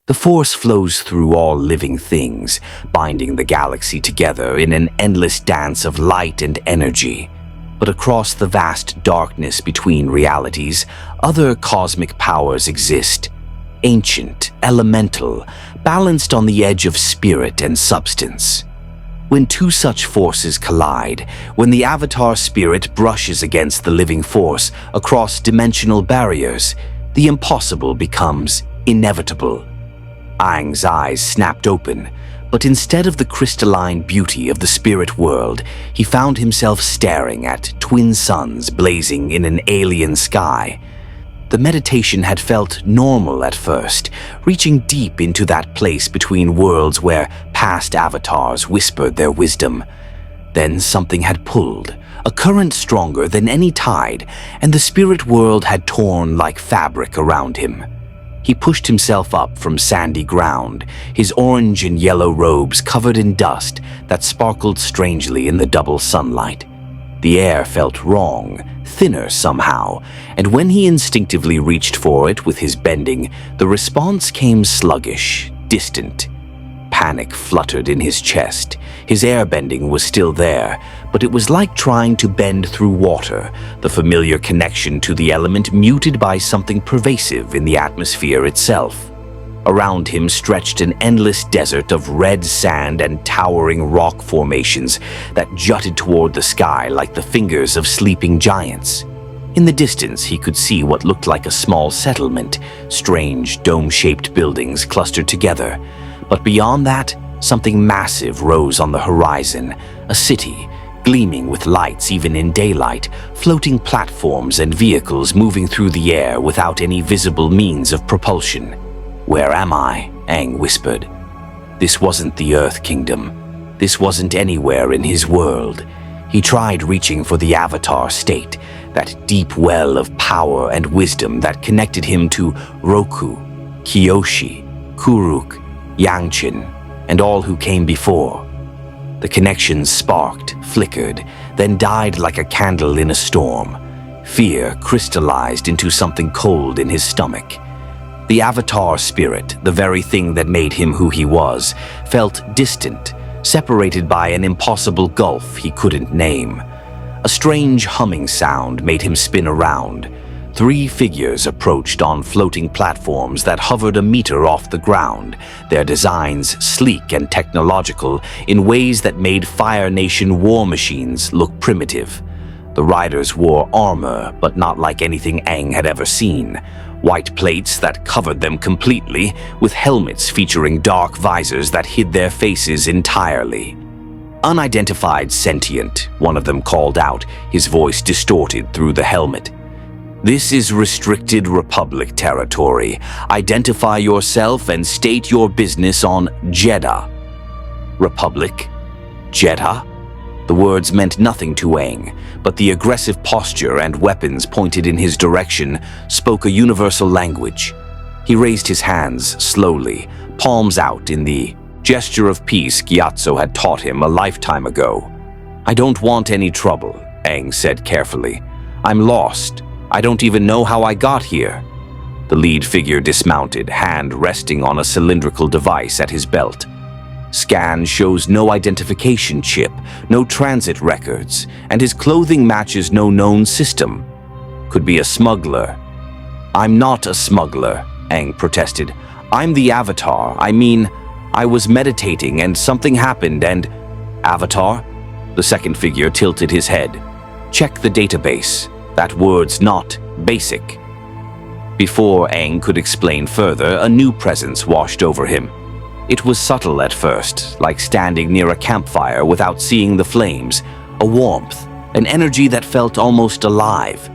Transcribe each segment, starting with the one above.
The Force flows through all living things, binding the galaxy together in an endless dance of light and energy. But across the vast darkness between realities, other cosmic powers exist. Ancient, elemental, balanced on the edge of spirit and substance. When two such forces collide, when the Avatar spirit brushes against the living force across dimensional barriers, the impossible becomes inevitable. Aang's eyes snapped open, but instead of the crystalline beauty of the spirit world, he found himself staring at twin suns blazing in an alien sky. The meditation had felt normal at first, reaching deep into that place between worlds where past avatars whispered their wisdom. Then something had pulled, a current stronger than any tide, and the spirit world had torn like fabric around him. He pushed himself up from sandy ground, his orange and yellow robes covered in dust that sparkled strangely in the double sunlight. The air felt wrong, thinner somehow, and when he instinctively reached for it with his bending, the response came sluggish, distant. Panic fluttered in his chest. His airbending was still there, but it was like trying to bend through water, the familiar connection to the element muted by something pervasive in the atmosphere itself. Around him stretched an endless desert of red sand and towering rock formations that jutted toward the sky like the fingers of sleeping giants. In the distance, he could see what looked like a small settlement, strange dome-shaped buildings clustered together. But beyond that, something massive rose on the horizon, a city, gleaming with lights even in daylight, floating platforms and vehicles moving through the air without any visible means of propulsion. "Where am I?" Aang whispered. This wasn't the Earth Kingdom. This wasn't anywhere in his world. He tried reaching for the Avatar state, that deep well of power and wisdom that connected him to Roku, Kyoshi, Kuruk, Yangchen, and all who came before. The connections sparked, flickered, then died like a candle in a storm. Fear crystallized into something cold in his stomach. The Avatar spirit, the very thing that made him who he was, felt distant, separated by an impossible gulf he couldn't name. A strange humming sound made him spin around. 3 figures approached on floating platforms that hovered a meter off the ground, their designs sleek and technological in ways that made Fire Nation war machines look primitive. The riders wore armor, but not like anything Aang had ever seen. White plates that covered them completely, with helmets featuring dark visors that hid their faces entirely. "Unidentified sentient," one of them called out, his voice distorted through the helmet. "This is restricted Republic territory. Identify yourself and state your business on Jedi." Republic? Jedi? The words meant nothing to Aang, but the aggressive posture and weapons pointed in his direction spoke a universal language. He raised his hands slowly, palms out in the gesture of peace Gyatso had taught him a lifetime ago. "I don't want any trouble," Aang said carefully. "I'm lost. I don't even know how I got here." The lead figure dismounted, hand resting on a cylindrical device at his belt. Scan shows no identification chip, no transit records, and his clothing matches no known system. Could be a smuggler. "I'm not a smuggler," Aang protested. "I'm the Avatar. I was meditating and something happened and—" "Avatar?" The second figure tilted his head. "Check the database. That word's not basic." Before Aang could explain further, a new presence washed over him. It was subtle at first, like standing near a campfire without seeing the flames, a warmth, an energy that felt almost alive.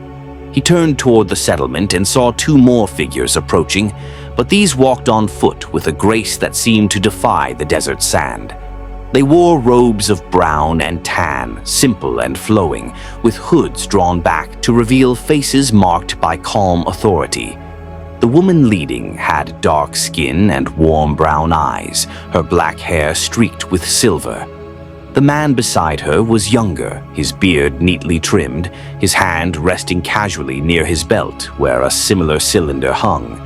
He turned toward the settlement and saw 2 more figures approaching, but these walked on foot with a grace that seemed to defy the desert sand. They wore robes of brown and tan, simple and flowing, with hoods drawn back to reveal faces marked by calm authority. The woman leading had dark skin and warm brown eyes, her black hair streaked with silver. The man beside her was younger, his beard neatly trimmed, his hand resting casually near his belt where a similar cylinder hung.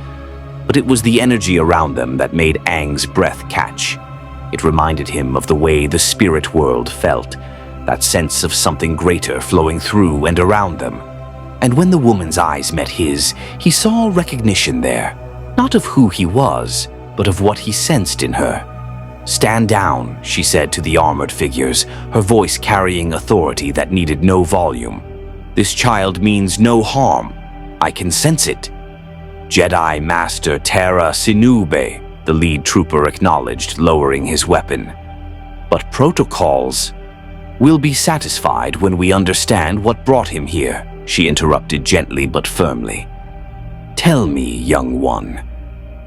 but it was the energy around them that made Aang's breath catch. It reminded him of the way the spirit world felt, that sense of something greater flowing through and around them. And when the woman's eyes met his, he saw recognition there, not of who he was, but of what he sensed in her. "Stand down," she said to the armored figures, her voice carrying authority that needed no volume. "This child means no harm. I can sense it." "Jedi Master Terra Sinube," the lead trooper acknowledged, lowering his weapon. "But protocols—" "We'll be satisfied when we understand what brought him here," she interrupted gently but firmly. "Tell me, young one,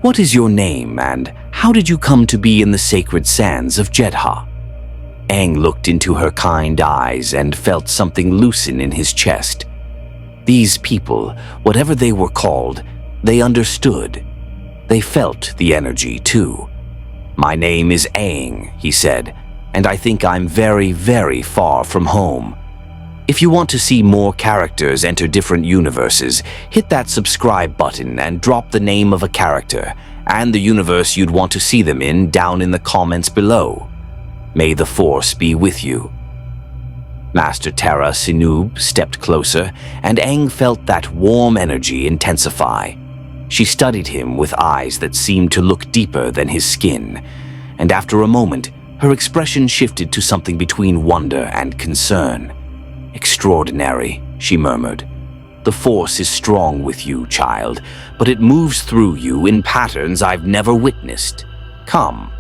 what is your name and how did you come to be in the sacred sands of Jedha?" Aang looked into her kind eyes and felt something loosen in his chest. These people, whatever they were called, they understood. They felt the energy too. "My name is Aang," he said, "and I think I'm very, very far from home." If you want to see more characters enter different universes, hit that subscribe button and drop the name of a character and the universe you'd want to see them in down in the comments below. May the Force be with you. Master Terra Sinub stepped closer, and Aang felt that warm energy intensify. She studied him with eyes that seemed to look deeper than his skin, and after a moment, her expression shifted to something between wonder and concern. "Extraordinary," she murmured. "The Force is strong with you, child, but it moves through you in patterns I've never witnessed. Come.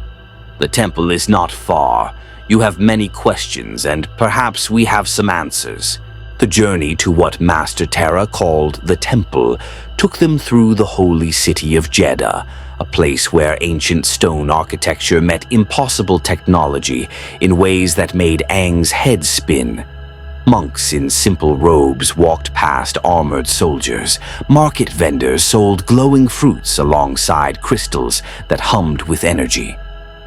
The temple is not far. You have many questions, and perhaps we have some answers." The journey to what Master Terra called the temple took them through the holy city of Jeddah, a place where ancient stone architecture met impossible technology in ways that made Aang's head spin. Monks in simple robes walked past armored soldiers. Market vendors sold glowing fruits alongside crystals that hummed with energy.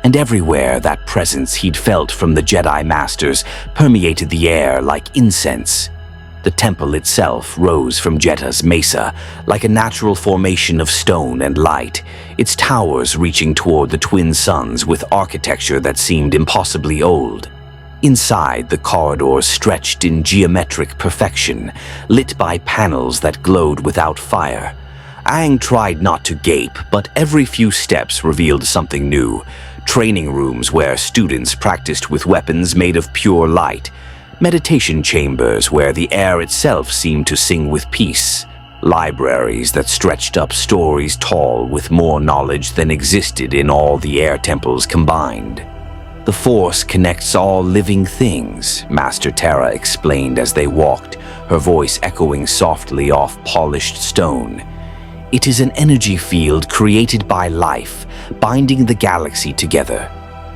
And everywhere that presence he'd felt from the Jedi Masters permeated the air like incense. The temple itself rose from Jeddah's mesa, like a natural formation of stone and light, its towers reaching toward the twin suns with architecture that seemed impossibly old. Inside, the corridors stretched in geometric perfection, lit by panels that glowed without fire. Aang tried not to gape, but every few steps revealed something new. Training rooms where students practiced with weapons made of pure light. Meditation chambers where the air itself seemed to sing with peace. Libraries that stretched up stories tall with more knowledge than existed in all the air temples combined. "The Force connects all living things," Master Terra explained as they walked, her voice echoing softly off polished stone. "It is an energy field created by life, binding the galaxy together.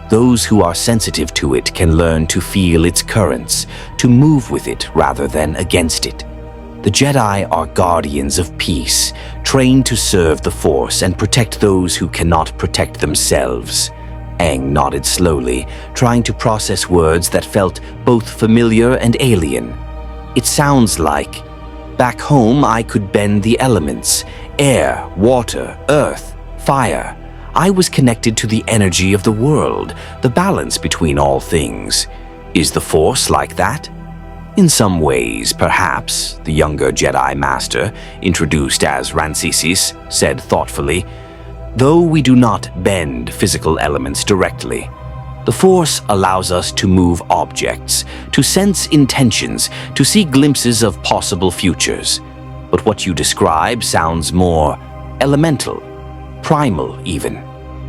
Those who are sensitive to it can learn to feel its currents, to move with it rather than against it. The Jedi are guardians of peace, trained to serve the Force and protect those who cannot protect themselves." Aang nodded slowly, trying to process words that felt both familiar and alien. "It sounds like, back home I could bend the elements, air, water, earth, fire. I was connected to the energy of the world, the balance between all things. Is the Force like that?" "In some ways, perhaps," the younger Jedi Master, introduced as Rancisis, said thoughtfully, "though we do not bend physical elements directly. The Force allows us to move objects, to sense intentions, to see glimpses of possible futures. But what you describe sounds more elemental, primal even."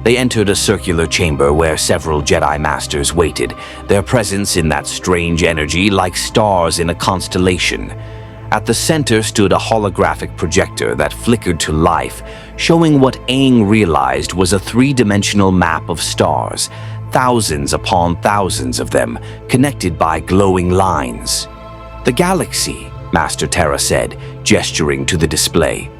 They entered a circular chamber where several Jedi Masters waited, their presence in that strange energy like stars in a constellation. At the center stood a holographic projector that flickered to life, showing what Aang realized was a three-dimensional map of stars, thousands upon thousands of them, connected by glowing lines. "The galaxy," Master Terra said, gesturing to the display.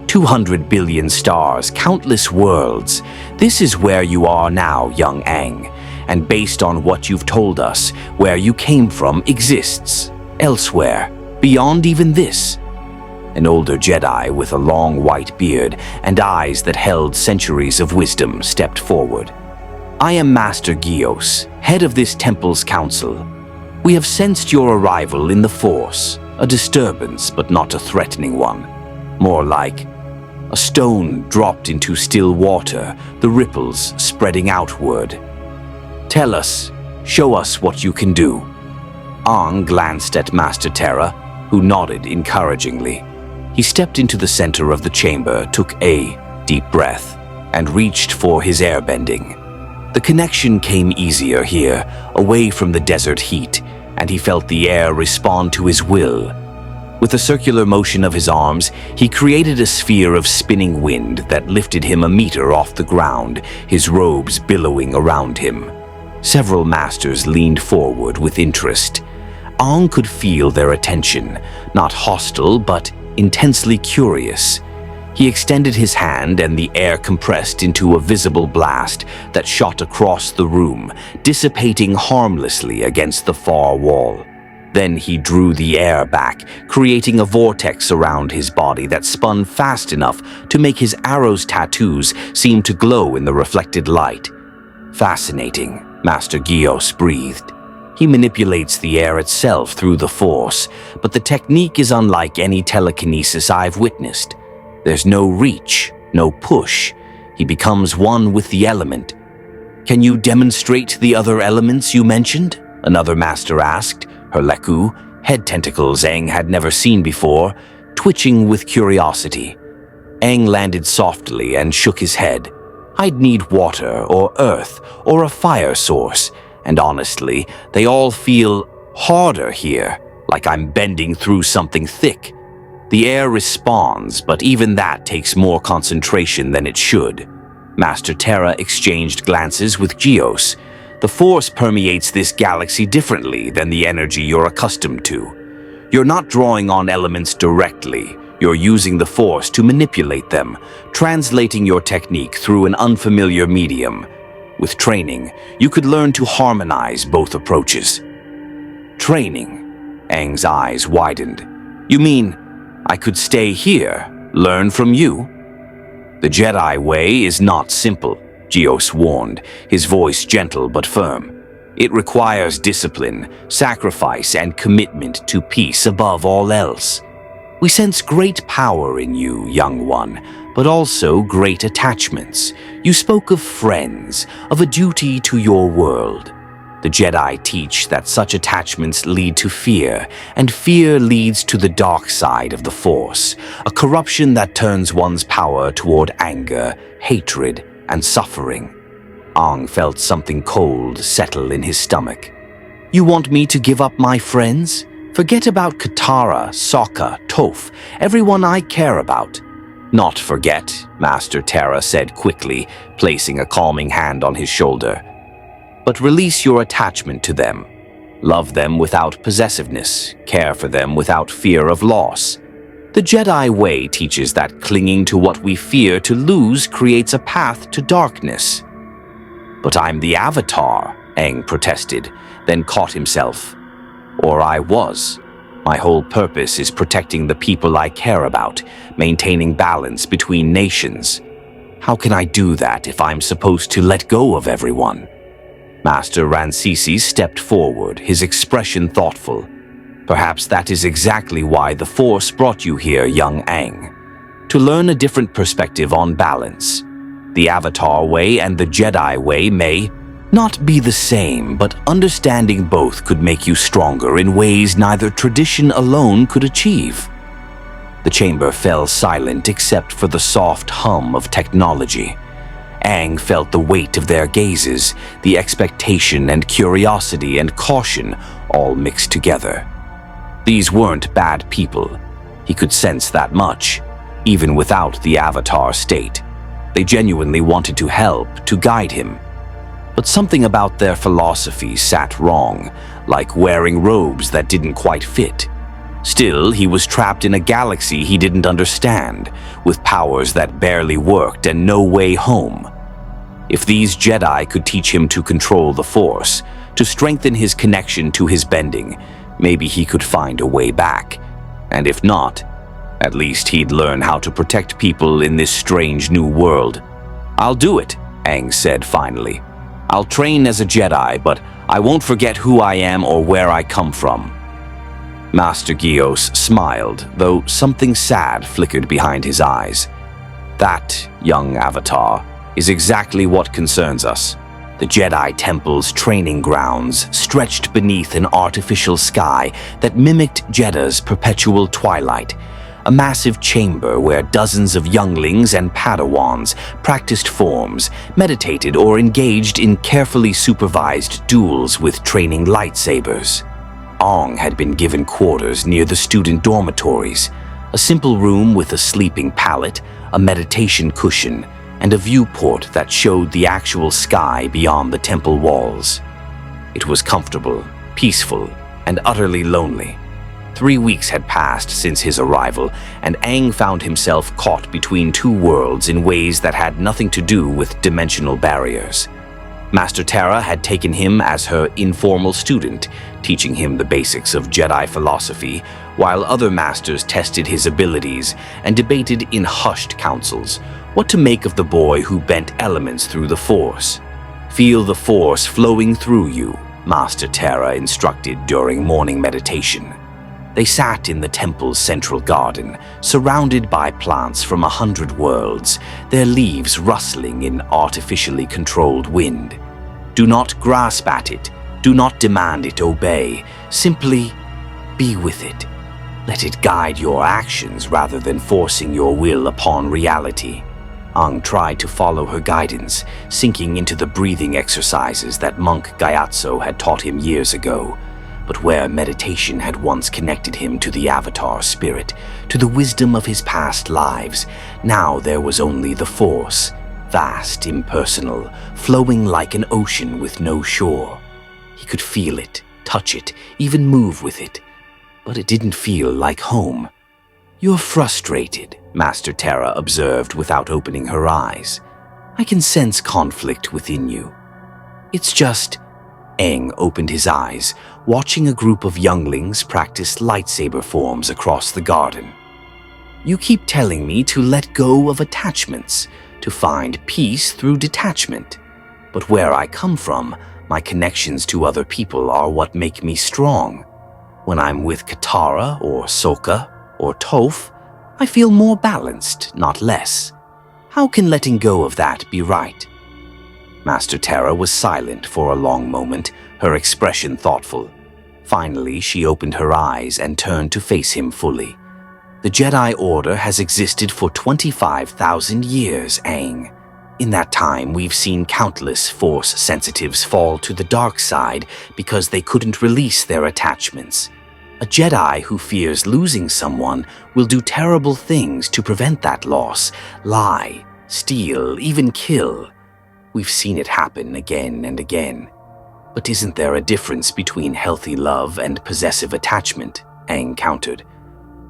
200 billion stars, countless worlds. This is where you are now, young Aang, and based on what you've told us, where you came from exists. Elsewhere, beyond even this." An older Jedi with a long white beard and eyes that held centuries of wisdom stepped forward. "I am Master Gios, head of this temple's council. We have sensed your arrival in the Force, a disturbance but not a threatening one. More like a stone dropped into still water, the ripples spreading outward. Tell us, show us what you can do." Aang glanced at Master Terra, who nodded encouragingly. He stepped into the center of the chamber, took a deep breath, and reached for his airbending. The connection came easier here, away from the desert heat, and he felt the air respond to his will. With the circular motion of his arms, he created a sphere of spinning wind that lifted him a meter off the ground, his robes billowing around him. Several masters leaned forward with interest. Aang could feel their attention, not hostile but intensely curious. He extended his hand and the air compressed into a visible blast that shot across the room, dissipating harmlessly against the far wall. Then he drew the air back, creating a vortex around his body that spun fast enough to make his arrow's tattoos seem to glow in the reflected light. "Fascinating," Master Gios breathed. "He manipulates the air itself through the Force, but the technique is unlike any telekinesis I've witnessed. There's no reach, no push. He becomes one with the element." "Can you demonstrate the other elements you mentioned?" another master asked, her Leku, head tentacles Aang had never seen before, twitching with curiosity. Aang landed softly and shook his head. "I'd need water or earth or a fire source, and honestly, they all feel harder here, like I'm bending through something thick. The air responds, but even that takes more concentration than it should." Master Terra exchanged glances with Gios. "The Force permeates this galaxy differently than the energy you're accustomed to. You're not drawing on elements directly. You're using the Force to manipulate them, translating your technique through an unfamiliar medium. With training, you could learn to harmonize both approaches." "Training?" Aang's eyes widened. "You mean I could stay here, learn from you?" "The Jedi way is not simple," Gios warned, his voice gentle but firm. "It requires discipline, sacrifice, and commitment to peace above all else. We sense great power in you, young one, but also great attachments. You spoke of friends, of a duty to your world. The Jedi teach that such attachments lead to fear, and fear leads to the dark side of the Force, a corruption that turns one's power toward anger, hatred, and suffering." Aang felt something cold settle in his stomach. "You want me to give up my friends? Forget about Katara, Sokka, Toph, everyone I care about." "Not forget," Master Terra said quickly, placing a calming hand on his shoulder. "But release your attachment to them. Love them without possessiveness, care for them without fear of loss. The Jedi way teaches that clinging to what we fear to lose creates a path to darkness." "But I'm the Avatar," Aang protested, then caught himself. "Or I was. My whole purpose is protecting the people I care about, maintaining balance between nations. How can I do that if I'm supposed to let go of everyone?" Master Rancisis stepped forward, his expression thoughtful. "Perhaps that is exactly why the Force brought you here, young Aang. To learn a different perspective on balance. The Avatar way and the Jedi way may not be the same, but understanding both could make you stronger in ways neither tradition alone could achieve." The chamber fell silent except for the soft hum of technology. Aang felt the weight of their gazes, the expectation and curiosity and caution all mixed together. These weren't bad people. He could sense that much, even without the Avatar state. They genuinely wanted to help, to guide him. But something about their philosophy sat wrong, like wearing robes that didn't quite fit. Still, he was trapped in a galaxy he didn't understand, with powers that barely worked and no way home. If these Jedi could teach him to control the Force, to strengthen his connection to his bending, maybe he could find a way back. And if not, At least he'd learn how to protect people in this strange new world. "I'll do it," Aang said finally. "I'll train as a Jedi, but I won't forget who I am or where I come from." Master Gios smiled, though something sad flickered behind his eyes. "That, young Avatar, is exactly what concerns us. The Jedi Temple's training grounds stretched beneath an artificial sky that mimicked Jedda's perpetual twilight, a massive chamber where dozens of younglings and Padawans practiced forms, meditated, or engaged in carefully supervised duels with training lightsabers. Aang had been given quarters near the student dormitories, a simple room with a sleeping pallet, a meditation cushion, and a viewport that showed the actual sky beyond the temple walls. It was comfortable, peaceful, and utterly lonely. 3 weeks had passed since his arrival, and Aang found himself caught between two worlds in ways that had nothing to do with dimensional barriers. Master Tara had taken him as her informal student, teaching him the basics of Jedi philosophy, while other masters tested his abilities and debated in hushed councils what to make of the boy who bent elements through the Force. "Feel the Force flowing through you," Master Tara instructed during morning meditation. They sat in the temple's central garden, surrounded by plants from 100 worlds, their leaves rustling in artificially controlled wind. Do not grasp at it. Do not demand it obey. Simply be with it. Let it guide your actions rather than forcing your will upon reality. Aang tried to follow her guidance, sinking into the breathing exercises that monk Gyatso had taught him years ago. But where meditation had once connected him to the Avatar spirit, to the wisdom of his past lives, now there was only the Force, vast, impersonal, flowing like an ocean with no shore. He could feel it, touch it, even move with it, but it didn't feel like home. "You're frustrated," Master Tara observed without opening her eyes. "I can sense conflict within you." "It's just..." Aang opened his eyes, watching a group of younglings practice lightsaber forms across the garden. "You keep telling me to let go of attachments, to find peace through detachment. But where I come from, my connections to other people are what make me strong. When I'm with Katara or Sokka or Toph, I feel more balanced, not less. How can letting go of that be right?" Master Tara was silent for a long moment, her expression thoughtful. Finally, she opened her eyes and turned to face him fully. "The Jedi Order has existed for 25,000 years, Aang. In that time, we've seen countless Force sensitives fall to the dark side because they couldn't release their attachments. A Jedi who fears losing someone will do terrible things to prevent that loss, lie, steal, even kill. We've seen it happen again and again. But isn't there a difference between healthy love and possessive attachment?" Aang countered.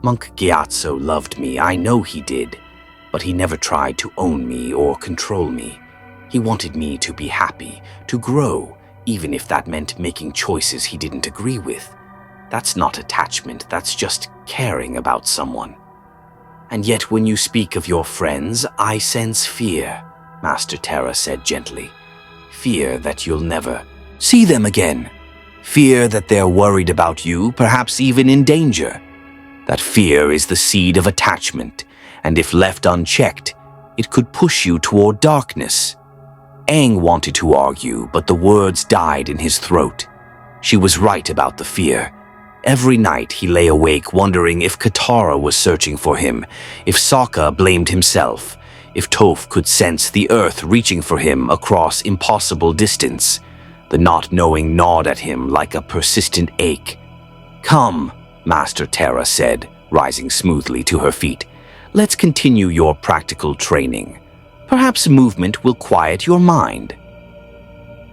"Monk Gyatso loved me, I know he did, but he never tried to own me or control me. He wanted me to be happy, to grow, even if that meant making choices he didn't agree with. That's not attachment, that's just caring about someone. And yet when you speak of your friends, I sense fear," Master Tara said gently. "Fear that you'll never see them again. Fear that they're worried about you, perhaps even in danger. That fear is the seed of attachment, and if left unchecked, it could push you toward darkness." Aang wanted to argue, but the words died in his throat. She was right about the fear. Every night he lay awake wondering if Katara was searching for him, if Sokka blamed himself, if Toph could sense the earth reaching for him across impossible distance. The not knowing gnawed at him like a persistent ache. "Come," Master Tara said, rising smoothly to her feet. "Let's continue your practical training. Perhaps movement will quiet your mind."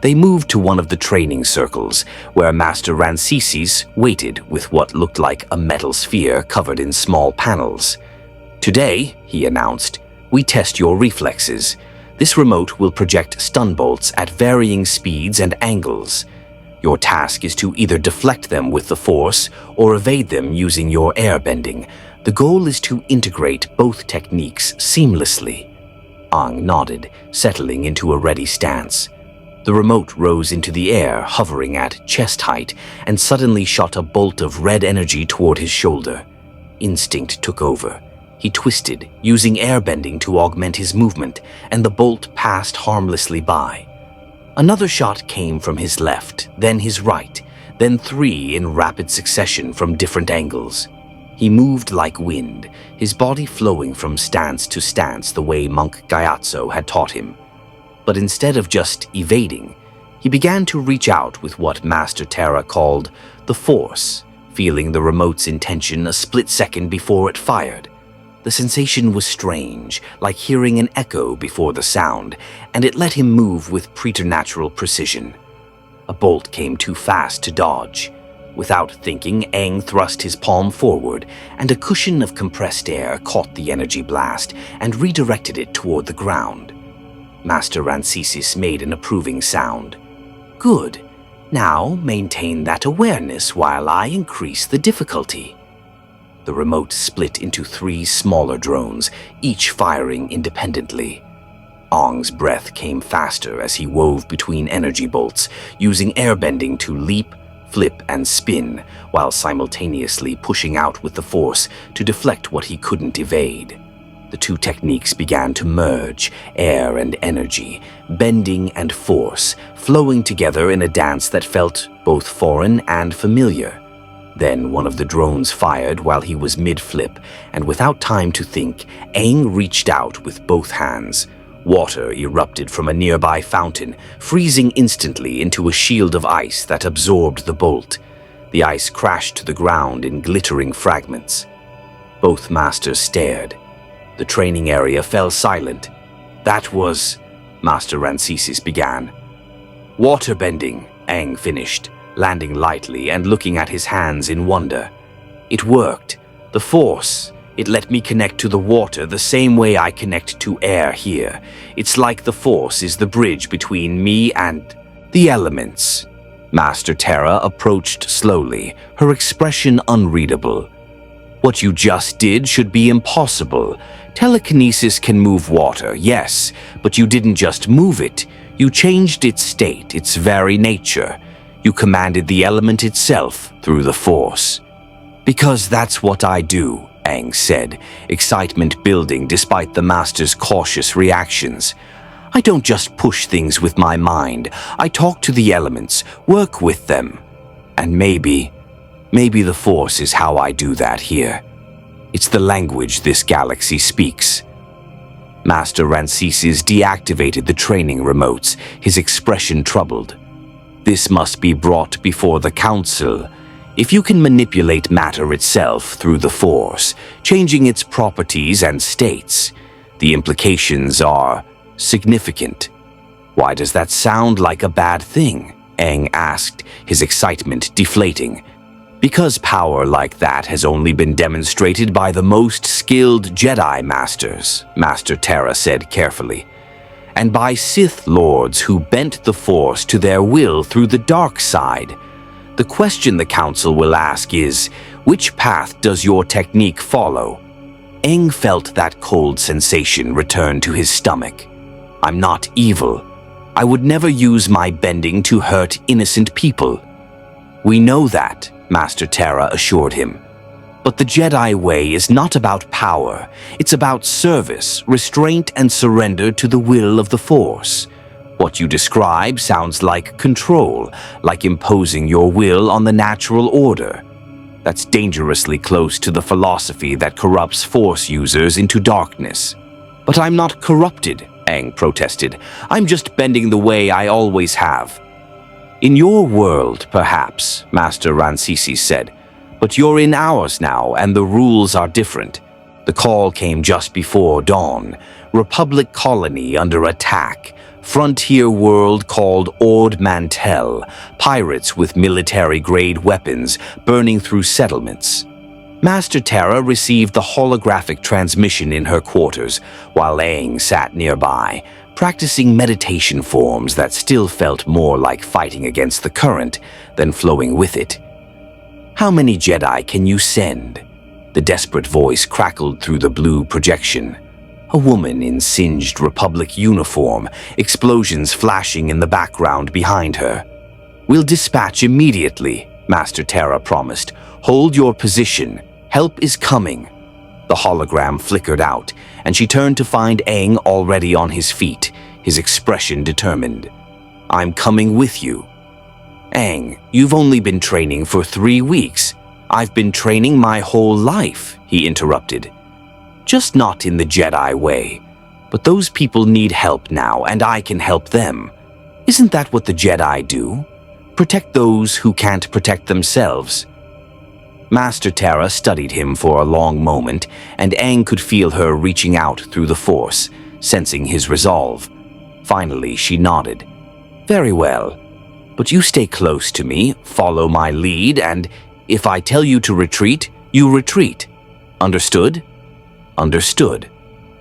They moved to one of the training circles, where Master Rancisis waited with what looked like a metal sphere covered in small panels. "Today," he announced, "we test your reflexes. This remote will project stun bolts at varying speeds and angles. Your task is to either deflect them with the Force or evade them using your airbending, The goal is to integrate both techniques seamlessly. Aang nodded, settling into a ready stance. The remote rose into the air, hovering at chest height, and suddenly shot a bolt of red energy toward his shoulder. Instinct took over. He twisted, using airbending to augment his movement, and the bolt passed harmlessly by. Another shot came from his left, then his right, then 3 in rapid succession from different angles. He moved like wind, his body flowing from stance to stance the way Monk Gyatso had taught him. But instead of just evading, he began to reach out with what Master Terra called the Force, feeling the remote's intention a split second before it fired. The sensation was strange, like hearing an echo before the sound, and it let him move with preternatural precision. A bolt came too fast to dodge. Without thinking, Aang thrust his palm forward, and a cushion of compressed air caught the energy blast and redirected it toward the ground. Master Rancisis made an approving sound. Good. Now maintain that awareness while I increase the difficulty. The remote split into 3 smaller drones, each firing independently. Aang's breath came faster as he wove between energy bolts, using airbending to leap, flip, and spin, while simultaneously pushing out with the force to deflect what he couldn't evade. The 2 techniques began to merge, air and energy, bending and force, flowing together in a dance that felt both foreign and familiar. Then one of the drones fired while he was mid-flip, and without time to think, Aang reached out with both hands. Water erupted from a nearby fountain, freezing instantly into a shield of ice that absorbed the bolt. The ice crashed to the ground in glittering fragments. Both masters stared. The training area fell silent. That was... Master Rancisis began. Waterbending, Aang finished, landing lightly and looking at his hands in wonder. It worked. The force. It let me connect to the water the same way I connect to air here. It's like the force is the bridge between me and the elements. Master Terra approached slowly, her expression unreadable. What you just did should be impossible. Telekinesis can move water, yes, but you didn't just move it. You changed its state, its very nature. You commanded the element itself through the force. Because that's what I do, Aang said, excitement building despite the master's cautious reactions. I don't just push things with my mind. I talk to the elements, work with them. And maybe the force is how I do that here. It's the language this galaxy speaks. Master Rancisis deactivated the training remotes, his expression troubled. This must be brought before the council. If you can manipulate matter itself through the force, changing its properties and states, the implications are significant. Why does that sound like a bad thing? Aang asked, his excitement deflating. Because power like that has only been demonstrated by the most skilled Jedi masters, Master Terra said carefully, and by Sith lords who bent the Force to their will through the dark side. The question the Council will ask is, which path does your technique follow? Aang felt that cold sensation return to his stomach. I'm not evil. I would never use my bending to hurt innocent people. We know that, Master Terra assured him. But the Jedi way is not about power. It's about service, restraint, and surrender to the will of the Force. What you describe sounds like control, like imposing your will on the natural order. That's dangerously close to the philosophy that corrupts Force users into darkness. But I'm not corrupted, Aang protested. I'm just bending the way I always have. In your world, perhaps, Master Rancisis said, but you're in ours now, and the rules are different. The call came just before dawn. Republic colony under attack. Frontier world called Ord Mantell. Pirates with military-grade weapons burning through settlements. Master Terra received the holographic transmission in her quarters, while Aang sat nearby, practicing meditation forms that still felt more like fighting against the current than flowing with it. How many Jedi can you send? The desperate voice crackled through the blue projection. A woman in singed Republic uniform, explosions flashing in the background behind her. "We'll dispatch immediately," Master Terra promised. "Hold your position. Help is coming." The hologram flickered out, and she turned to find Aang already on his feet, his expression determined. "I'm coming with you." "Aang, you've only been training for 3 weeks. I've been training my whole life," he interrupted. "Just not in the Jedi way. But those people need help now, and I can help them. Isn't that what the Jedi do? Protect those who can't protect themselves." Master Terra studied him for a long moment, and Aang could feel her reaching out through the Force, sensing his resolve. Finally, she nodded. "Very well. But you stay close to me, follow my lead, and if I tell you to retreat, you retreat. Understood?" Understood.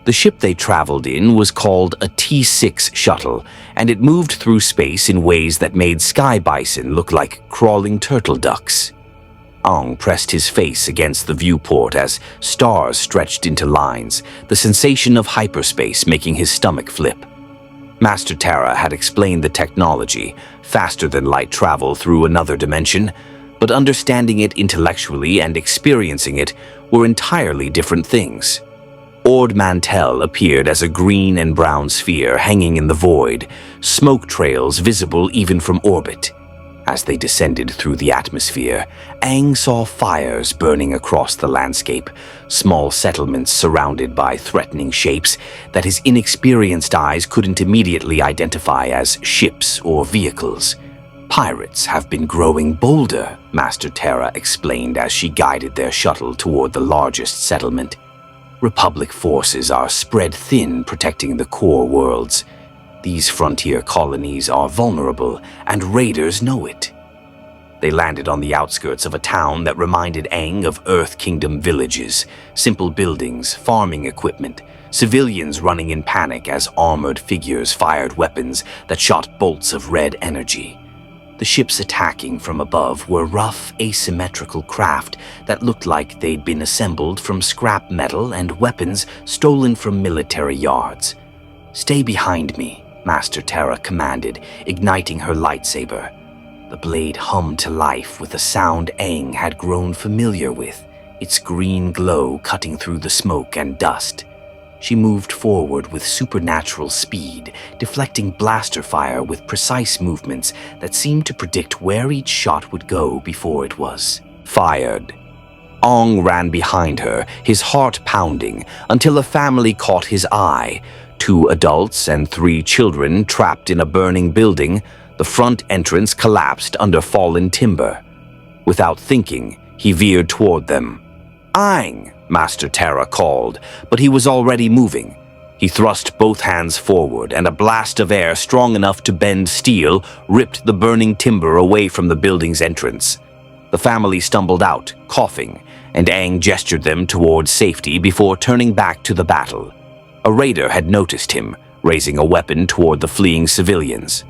The ship they traveled in was called a T-6 shuttle, and it moved through space in ways that made sky bison look like crawling turtle ducks. Aang pressed his face against the viewport as stars stretched into lines, the sensation of hyperspace making his stomach flip. Master Terra had explained the technology, faster than light travel through another dimension, but understanding it intellectually and experiencing it were entirely different things. Ord Mantell appeared as a green and brown sphere hanging in the void, smoke trails visible even from orbit. As they descended through the atmosphere, Aang saw fires burning across the landscape, small settlements surrounded by threatening shapes that his inexperienced eyes couldn't immediately identify as ships or vehicles. "Pirates have been growing bolder," Master Terra explained as she guided their shuttle toward the largest settlement. "Republic forces are spread thin protecting the core worlds. These frontier colonies are vulnerable, and raiders know it." They landed on the outskirts of a town that reminded Aang of Earth Kingdom villages, simple buildings, farming equipment, civilians running in panic as armored figures fired weapons that shot bolts of red energy. The ships attacking from above were rough, asymmetrical craft that looked like they'd been assembled from scrap metal and weapons stolen from military yards. "Stay behind me," Master Terra commanded, igniting her lightsaber. The blade hummed to life with a sound Aang had grown familiar with, its green glow cutting through the smoke and dust. She moved forward with supernatural speed, deflecting blaster fire with precise movements that seemed to predict where each shot would go before it was fired. Aang ran behind her, his heart pounding, until a family caught his eye. 2 adults and 3 children trapped in a burning building. The front entrance collapsed under fallen timber. Without thinking, he veered toward them. "Aang!" Master Terra called, but he was already moving. He thrust both hands forward, and a blast of air strong enough to bend steel ripped the burning timber away from the building's entrance. The family stumbled out, coughing, and Aang gestured them towards safety before turning back to the battle. A raider had noticed him, raising a weapon toward the fleeing civilians.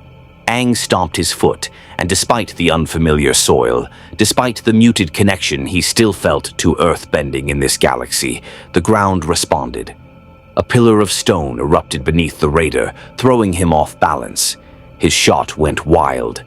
Aang stomped his foot, and despite the unfamiliar soil, despite the muted connection he still felt to earthbending in this galaxy, the ground responded. A pillar of stone erupted beneath the raider, throwing him off balance. His shot went wild.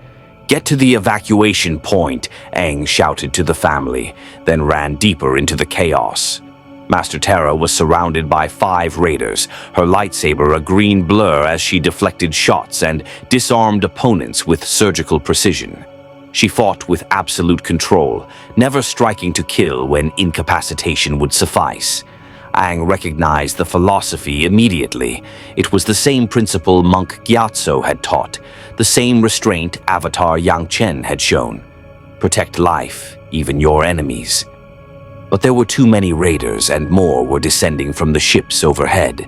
"Get to the evacuation point," Aang shouted to the family, then ran deeper into the chaos. Master Terra was surrounded by 5 raiders, her lightsaber a green blur as she deflected shots and disarmed opponents with surgical precision. She fought with absolute control, never striking to kill when incapacitation would suffice. Aang recognized the philosophy immediately. It was the same principle monk Gyatso had taught, the same restraint Avatar Aang had shown. Protect life, even your enemies. But there were too many raiders, and more were descending from the ships overhead.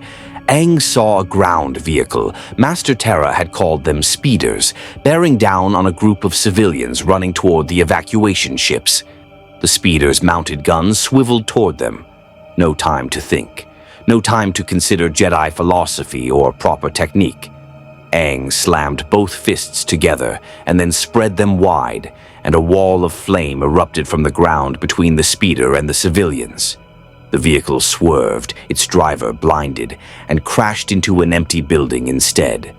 Aang saw a ground vehicle. Master Terra had called them speeders, bearing down on a group of civilians running toward the evacuation ships. The speeders' mounted guns swiveled toward them. No time to think. No time to consider Jedi philosophy or proper technique. Aang slammed both fists together and then spread them wide, and a wall of flame erupted from the ground between the speeder and the civilians. The vehicle swerved, its driver blinded, and crashed into an empty building instead.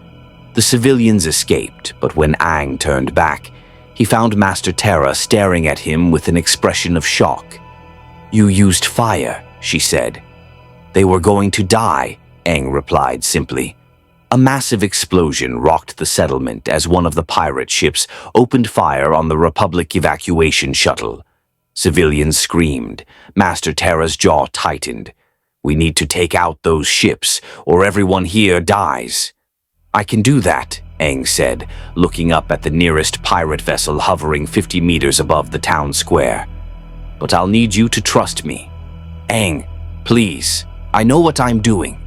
The civilians escaped, but when Aang turned back, he found Master Terra staring at him with an expression of shock. "You used fire," she said. "They were going to die," Aang replied simply. A massive explosion rocked the settlement as one of the pirate ships opened fire on the Republic evacuation shuttle. Civilians screamed. Master Terra's jaw tightened. "We need to take out those ships, or everyone here dies." "I can do that," Aang said, looking up at the nearest pirate vessel hovering 50 meters above the town square. "But I'll need you to trust me. Aang, please, I know what I'm doing."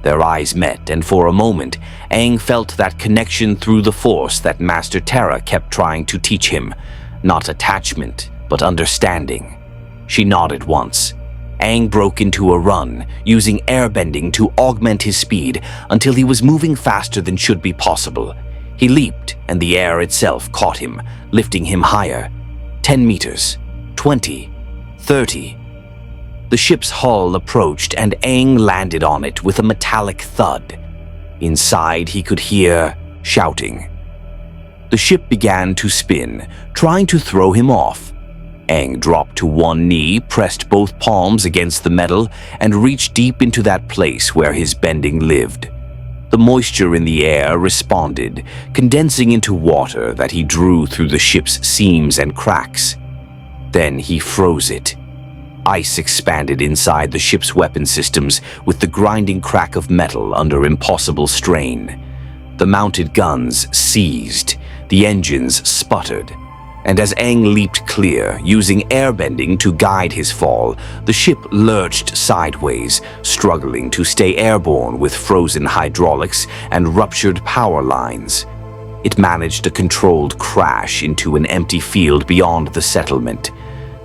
Their eyes met, and for a moment, Aang felt that connection through the Force that Master Terra kept trying to teach him. Not attachment, but understanding. She nodded once. Aang broke into a run, using airbending to augment his speed until he was moving faster than should be possible. He leaped, and the air itself caught him, lifting him higher. 10 meters, 20, 30. The ship's hull approached, and Aang landed on it with a metallic thud. Inside, he could hear shouting. The ship began to spin, trying to throw him off. Aang dropped to one knee, pressed both palms against the metal, and reached deep into that place where his bending lived. The moisture in the air responded, condensing into water that he drew through the ship's seams and cracks. Then he froze it. Ice expanded inside the ship's weapon systems with the grinding crack of metal under impossible strain. The mounted guns seized, the engines sputtered, and as Aang leaped clear, using airbending to guide his fall, the ship lurched sideways, struggling to stay airborne with frozen hydraulics and ruptured power lines. It managed a controlled crash into an empty field beyond the settlement.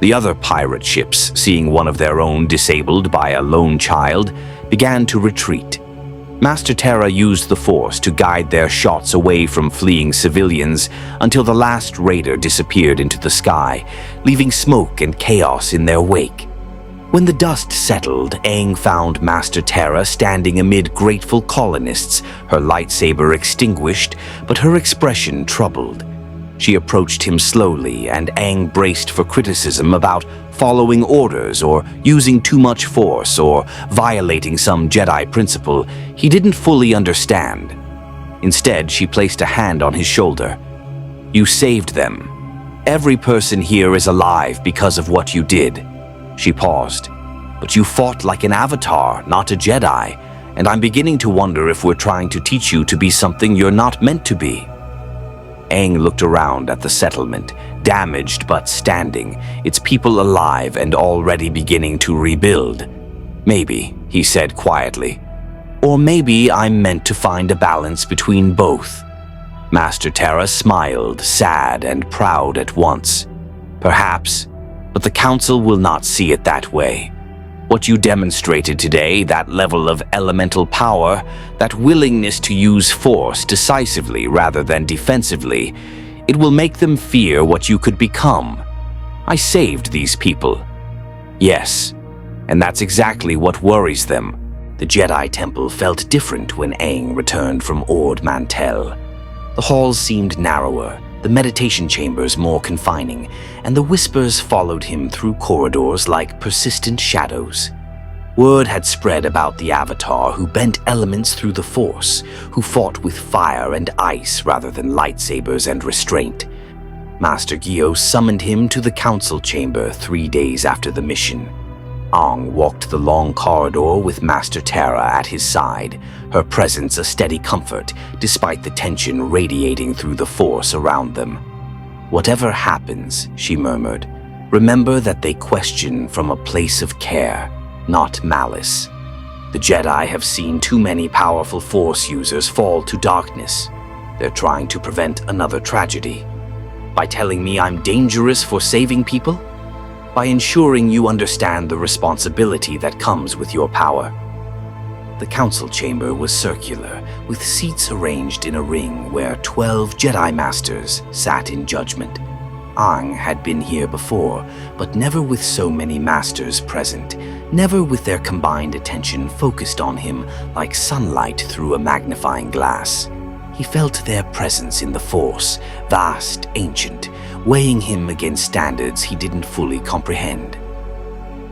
The other pirate ships, seeing one of their own disabled by a lone child, began to retreat. Master Terra used the Force to guide their shots away from fleeing civilians until the last raider disappeared into the sky, leaving smoke and chaos in their wake. When the dust settled, Aang found Master Terra standing amid grateful colonists, her lightsaber extinguished, but her expression troubled. She approached him slowly, and Aang braced for criticism about following orders or using too much force or violating some Jedi principle he didn't fully understand. Instead, she placed a hand on his shoulder. "You saved them. Every person here is alive because of what you did." She paused. "But you fought like an Avatar, not a Jedi, and I'm beginning to wonder if we're trying to teach you to be something you're not meant to be." Aang looked around at the settlement, damaged but standing, its people alive and already beginning to rebuild. "Maybe," he said quietly. "Or maybe I'm meant to find a balance between both." Master Terra smiled, sad and proud at once. "Perhaps, but the Council will not see it that way. What you demonstrated today, that level of elemental power, that willingness to use force decisively rather than defensively, it will make them fear what you could become. I saved these people." "Yes, and that's exactly what worries them." The Jedi Temple felt different when Aang returned from Ord Mantell. The halls seemed narrower, the meditation chambers more confining, and the whispers followed him through corridors like persistent shadows. Word had spread about the Avatar who bent elements through the Force, who fought with fire and ice rather than lightsabers and restraint. Master Gyo summoned him to the council chamber 3 days after the mission. Aang walked the long corridor with Master Terra at his side, her presence a steady comfort despite the tension radiating through the Force around them. "Whatever happens," she murmured, "remember that they question from a place of care, not malice. The Jedi have seen too many powerful Force users fall to darkness. They're trying to prevent another tragedy. By telling me I'm dangerous for saving people? By ensuring you understand the responsibility that comes with your power." The council chamber was circular, with seats arranged in a ring where 12 Jedi Masters sat in judgment. Aang had been here before, but never with so many masters present, never with their combined attention focused on him like sunlight through a magnifying glass. He felt their presence in the Force, vast, ancient, weighing him against standards he didn't fully comprehend.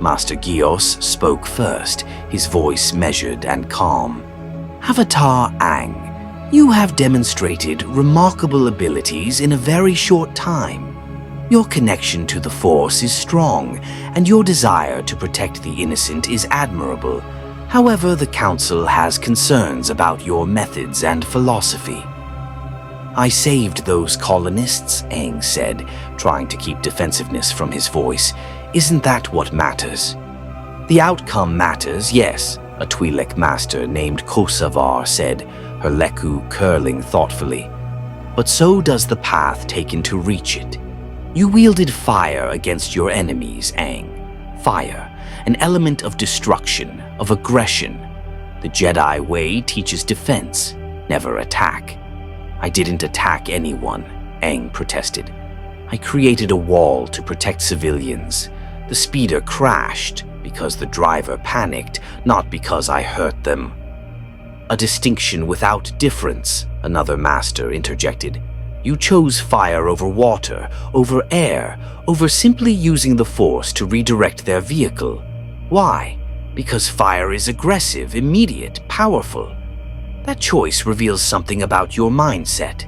Master Gios spoke first, his voice measured and calm. "Avatar Aang, you have demonstrated remarkable abilities in a very short time. Your connection to the Force is strong, and your desire to protect the innocent is admirable. However, the Council has concerns about your methods and philosophy." "I saved those colonists," Aang said, trying to keep defensiveness from his voice. "Isn't that what matters?" "The outcome matters, yes," a Twi'lek master named Kosavar said, her leku curling thoughtfully. "But so does the path taken to reach it. You wielded fire against your enemies, Aang. Fire, an element of destruction, of aggression. The Jedi way teaches defense, never attack." "I didn't attack anyone," Aang protested. "I created a wall to protect civilians. The speeder crashed because the driver panicked, not because I hurt them." "A distinction without difference," another master interjected. "You chose fire over water, over air, over simply using the Force to redirect their vehicle. Why? Because fire is aggressive, immediate, powerful. That choice reveals something about your mindset."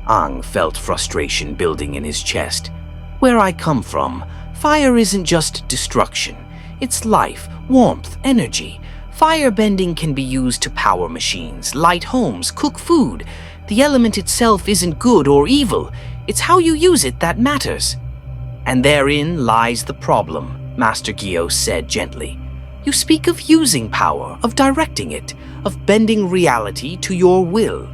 Aang felt frustration building in his chest. "Where I come from, fire isn't just destruction. It's life, warmth, energy. Firebending can be used to power machines, light homes, cook food. The element itself isn't good or evil. It's how you use it that matters." "And therein lies the problem," Master Gios said gently. "You speak of using power, of directing it, of bending reality to your will.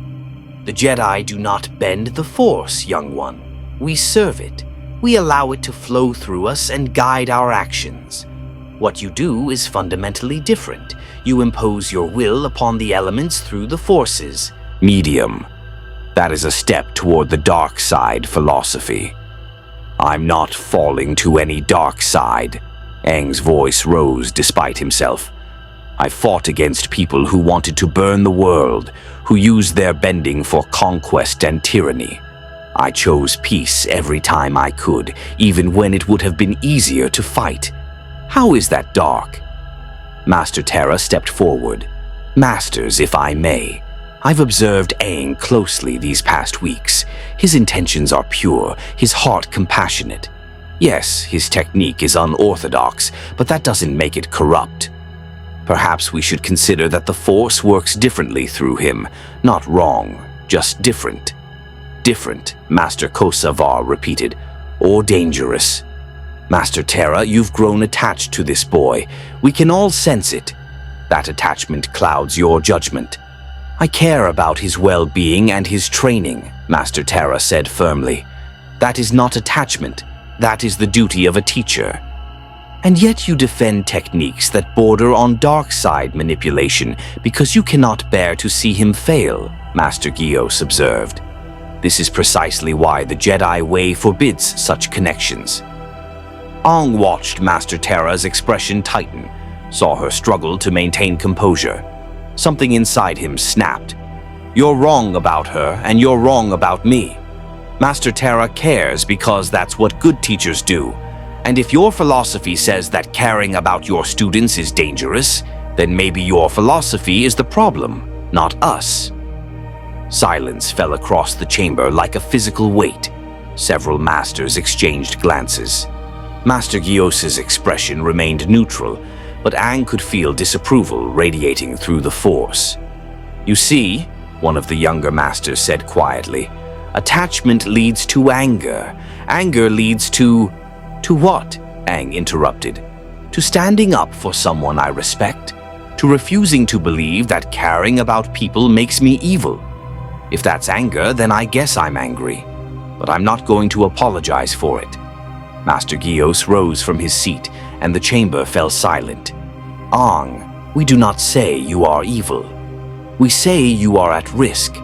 The Jedi do not bend the Force, young one. We serve it. We allow it to flow through us and guide our actions. What you do is fundamentally different. You impose your will upon the elements through the forces." "Medium. That is a step toward the dark side philosophy." "I'm not falling to any dark side." Aang's voice rose despite himself. "I fought against people who wanted to burn the world, who used their bending for conquest and tyranny. I chose peace every time I could, even when it would have been easier to fight. How is that dark?" Master Terra stepped forward. "Masters, if I may. I've observed Aang closely these past weeks. His intentions are pure, his heart compassionate. Yes, his technique is unorthodox, but that doesn't make it corrupt. Perhaps we should consider that the Force works differently through him. Not wrong, just different." "Different," Master Kosavar repeated, "or dangerous. Master Terra, you've grown attached to this boy. We can all sense it. That attachment clouds your judgment." "I care about his well-being and his training," Master Terra said firmly. "That is not attachment. That is the duty of a teacher." "And yet you defend techniques that border on dark side manipulation because you cannot bear to see him fail," Master Gios observed. "This is precisely why the Jedi way forbids such connections." Aang watched Master Terra's expression tighten, saw her struggle to maintain composure. Something inside him snapped. "You're wrong about her, and you're wrong about me. Master Terra cares because that's what good teachers do. And if your philosophy says that caring about your students is dangerous, then maybe your philosophy is the problem, not us." Silence fell across the chamber like a physical weight. Several masters exchanged glances. Master Gios's expression remained neutral, but Aang could feel disapproval radiating through the Force. "You see," one of the younger masters said quietly, "attachment leads to anger. Anger leads to..." "To what?" Aang interrupted. "To standing up for someone I respect. To refusing to believe that caring about people makes me evil. If that's anger, then I guess I'm angry. But I'm not going to apologize for it." Master Gios rose from his seat, and the chamber fell silent. "Aang, we do not say you are evil. We say you are at risk.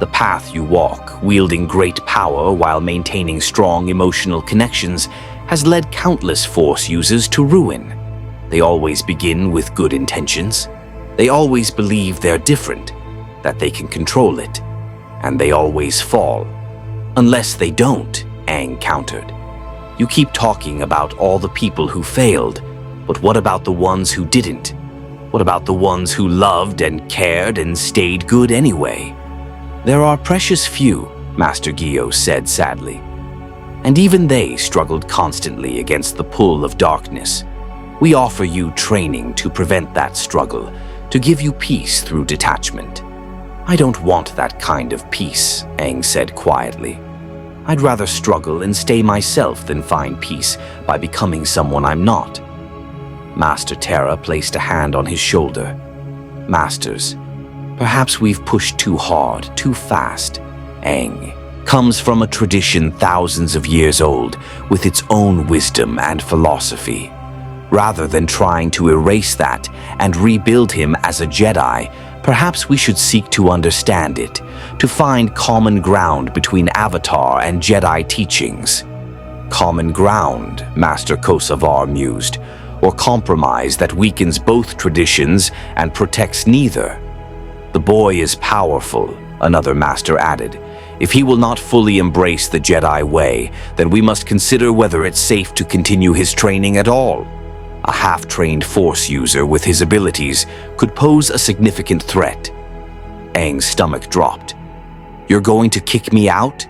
The path you walk, wielding great power while maintaining strong emotional connections, has led countless Force users to ruin. They always begin with good intentions. They always believe they're different, that they can control it. And they always fall. Unless they don't, Aang countered. You keep talking about all the people who failed, but what about the ones who didn't? What about the ones who loved and cared and stayed good anyway? There are precious few, Master Gyo said sadly. And even they struggled constantly against the pull of darkness. We offer you training to prevent that struggle, to give you peace through detachment. I don't want that kind of peace, Aang said quietly. I'd rather struggle and stay myself than find peace by becoming someone I'm not. Master Terra placed a hand on his shoulder. Masters, perhaps we've pushed too hard, too fast. Aang comes from a tradition thousands of years old with its own wisdom and philosophy. Rather than trying to erase that and rebuild him as a Jedi, perhaps we should seek to understand it, to find common ground between Avatar and Jedi teachings. Common ground, Master Kosavar mused, or compromise that weakens both traditions and protects neither. The boy is powerful, another master added. If he will not fully embrace the Jedi way, then we must consider whether it's safe to continue his training at all. A half-trained Force user with his abilities could pose a significant threat. Aang's stomach dropped. You're going to kick me out?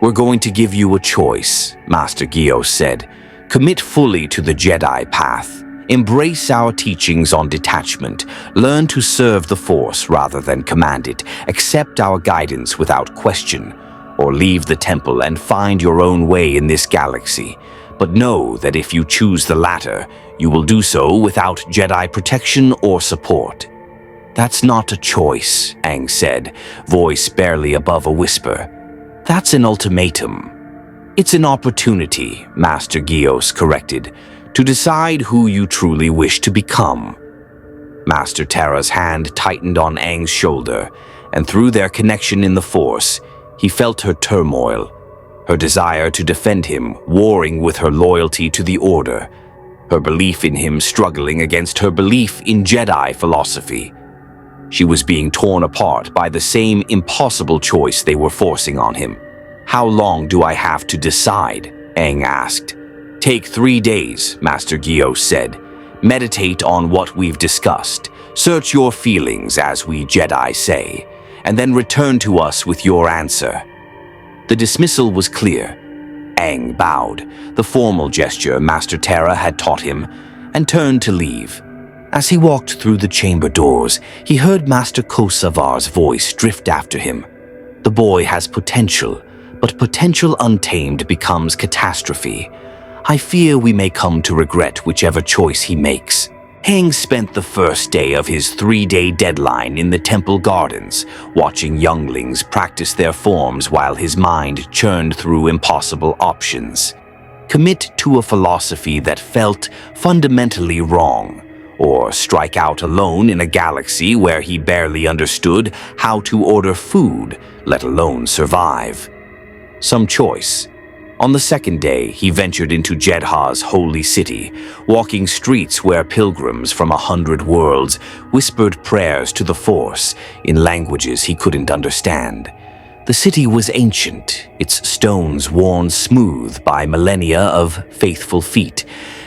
We're going to give you a choice, Master Gyo said. Commit fully to the Jedi path. Embrace our teachings on detachment. Learn to serve the Force rather than command it. Accept our guidance without question. Or leave the temple and find your own way in this galaxy. But know that if you choose the latter, you will do so without Jedi protection or support. That's not a choice, Aang said, voice barely above a whisper. That's an ultimatum. It's an opportunity, Master Gios corrected, to decide who you truly wish to become. Master Terra's hand tightened on Aang's shoulder, and through their connection in the Force, he felt her turmoil, her desire to defend him, warring with her loyalty to the Order, her belief in him struggling against her belief in Jedi philosophy. She was being torn apart by the same impossible choice they were forcing on him. How long do I have to decide? Aang asked. Take 3 days, Master Gyo said. Meditate on what we've discussed. Search your feelings, as we Jedi say, and then return to us with your answer. The dismissal was clear. Aang bowed, the formal gesture Master Terra had taught him, and turned to leave. As he walked through the chamber doors, he heard Master Kosavar's voice drift after him. The boy has potential, but potential untamed becomes catastrophe. I fear we may come to regret whichever choice he makes. Aang spent the first day of his 3-day deadline in the temple gardens, watching younglings practice their forms while his mind churned through impossible options. Commit to a philosophy that felt fundamentally wrong, or strike out alone in a galaxy where he barely understood how to order food, let alone survive. Some choice. On the second day, he ventured into Jedha's holy city, walking streets where pilgrims from 100 worlds whispered prayers to the Force in languages he couldn't understand. The city was ancient, its stones worn smooth by millennia of faithful feet,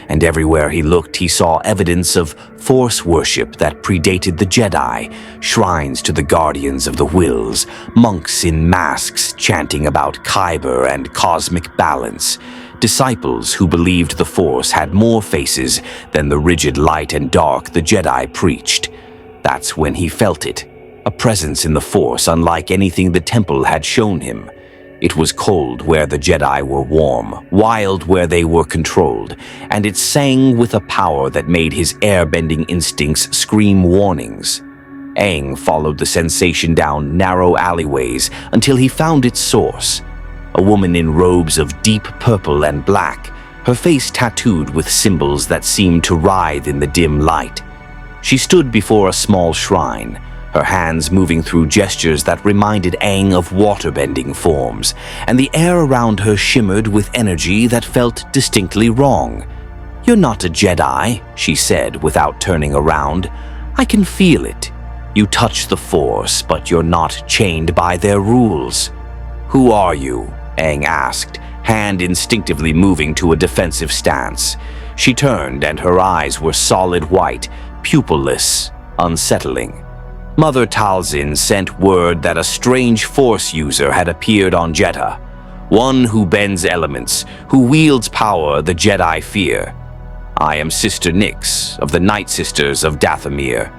and everywhere he looked he saw evidence of Force worship that predated the Jedi, shrines to the Guardians of the Wills, monks in masks chanting about Kyber and cosmic balance, disciples who believed the Force had more faces than the rigid light and dark the Jedi preached. That's when he felt it, a presence in the Force unlike anything the temple had shown him. It was cold where the Jedi were warm, wild where they were controlled, and it sang with a power that made his airbending instincts scream warnings. Aang followed the sensation down narrow alleyways until he found its source. A woman in robes of deep purple and black, her face tattooed with symbols that seemed to writhe in the dim light. She stood before a small shrine, her hands moving through gestures that reminded Aang of waterbending forms, and the air around her shimmered with energy that felt distinctly wrong. "You're not a Jedi," she said without turning around. "I can feel it. You touch the Force, but you're not chained by their rules." "Who are you?" Aang asked, hand instinctively moving to a defensive stance. She turned, and her eyes were solid white, pupilless, unsettling. Mother Talzin sent word that a strange Force user had appeared on Jedha, one who bends elements, who wields power the Jedi fear. I am Sister Nyx of the Night Sisters of Dathomir,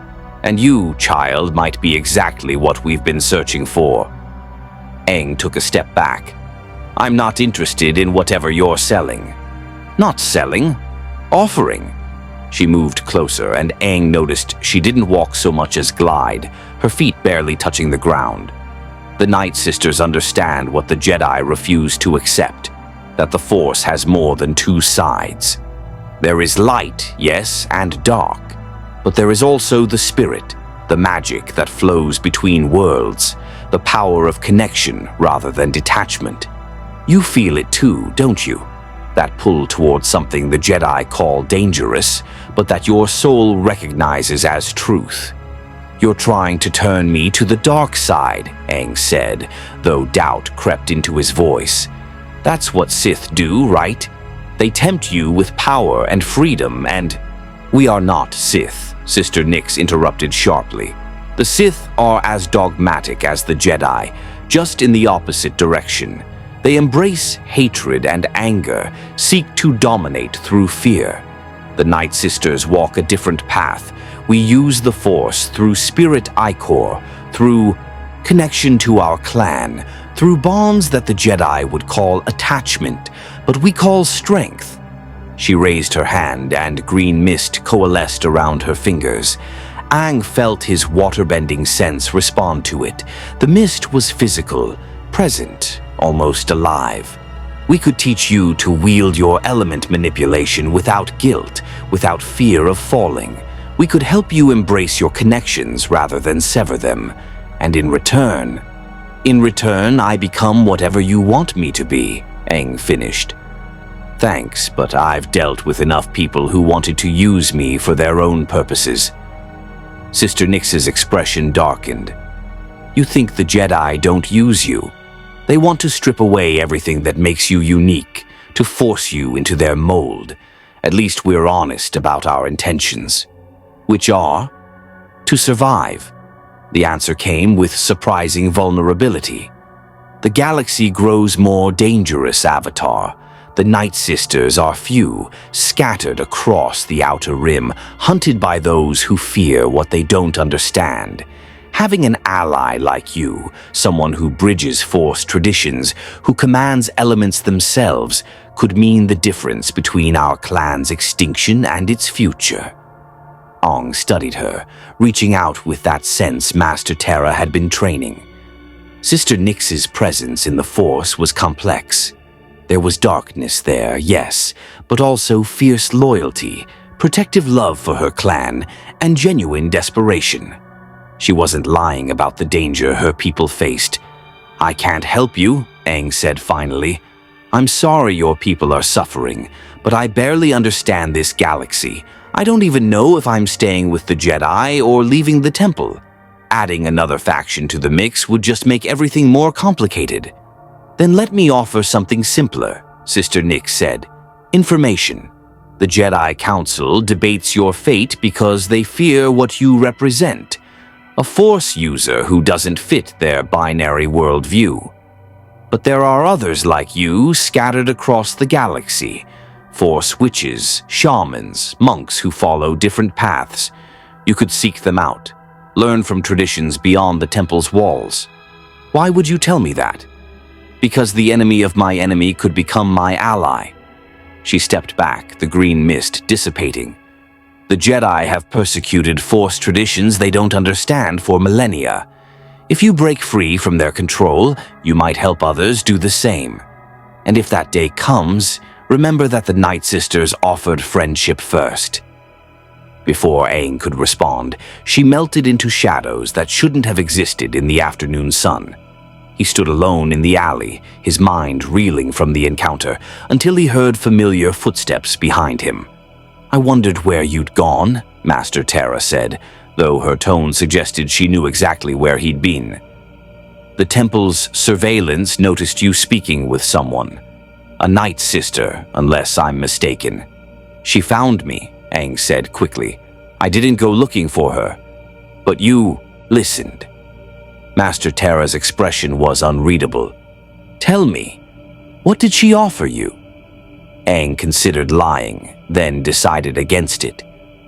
and you, child, might be exactly what we've been searching for. Aang took a step back. I'm not interested in whatever you're selling. Not selling, offering. She moved closer, and Aang noticed she didn't walk so much as glide, her feet barely touching the ground. The Night Sisters understand what the Jedi refuse to accept, that the Force has more than two sides. There is light, yes, and dark, but there is also the spirit, the magic that flows between worlds, the power of connection rather than detachment. You feel it too, don't you? That pull towards something the Jedi call dangerous, but that your soul recognizes as truth. You're trying to turn me to the dark side, Aang said, though doubt crept into his voice. That's what Sith do, right? They tempt you with power and freedom and— We are not Sith, Sister Nyx interrupted sharply. The Sith are as dogmatic as the Jedi, just in the opposite direction. They embrace hatred and anger, seek to dominate through fear. The Night Sisters walk a different path. We use the Force through spirit ichor, through connection to our clan, through bonds that the Jedi would call attachment, but we call strength. She raised her hand, and green mist coalesced around her fingers. Aang felt his waterbending sense respond to it. The mist was physical, present, almost alive. We could teach you to wield your element manipulation without guilt, without fear of falling. We could help you embrace your connections rather than sever them. And in return, I become whatever you want me to be, Aang finished. Thanks, but I've dealt with enough people who wanted to use me for their own purposes. Sister Nyx's expression darkened. You think the Jedi don't use you? They want to strip away everything that makes you unique, to force you into their mold. At least we're honest about our intentions. Which are? To survive. The answer came with surprising vulnerability. The galaxy grows more dangerous, Avatar. The Night Sisters are few, scattered across the outer rim, hunted by those who fear what they don't understand. Having an ally like you, someone who bridges Force traditions, who commands elements themselves, could mean the difference between our clan's extinction and its future. Aang studied her, reaching out with that sense Master Terra had been training. Sister Nyx's presence in the Force was complex. There was darkness there, yes, but also fierce loyalty, protective love for her clan, and genuine desperation. She wasn't lying about the danger her people faced. I can't help you, Aang said finally. I'm sorry your people are suffering, but I barely understand this galaxy. I don't even know if I'm staying with the Jedi or leaving the temple. Adding another faction to the mix would just make everything more complicated. Then let me offer something simpler, Sister Nyx said. Information. The Jedi Council debates your fate because they fear what you represent. A Force user who doesn't fit their binary worldview. But there are others like you scattered across the galaxy. Force witches, shamans, monks who follow different paths. You could seek them out, learn from traditions beyond the temple's walls. Why would you tell me that? Because the enemy of my enemy could become my ally. She stepped back, the green mist dissipating. The Jedi have persecuted Force traditions they don't understand for millennia. If you break free from their control, you might help others do the same. And if that day comes, remember that the Night Sisters offered friendship first. Before Aang could respond, she melted into shadows that shouldn't have existed in the afternoon sun. He stood alone in the alley, his mind reeling from the encounter, until he heard familiar footsteps behind him. "I wondered where you'd gone," Master Terra said, though her tone suggested she knew exactly where he'd been. "The temple's surveillance noticed you speaking with someone. A night sister, unless I'm mistaken." "She found me," Aang said quickly. "I didn't go looking for her. But you listened." Master Terra's expression was unreadable. "Tell me, what did she offer you?" Aang considered lying, then decided against it.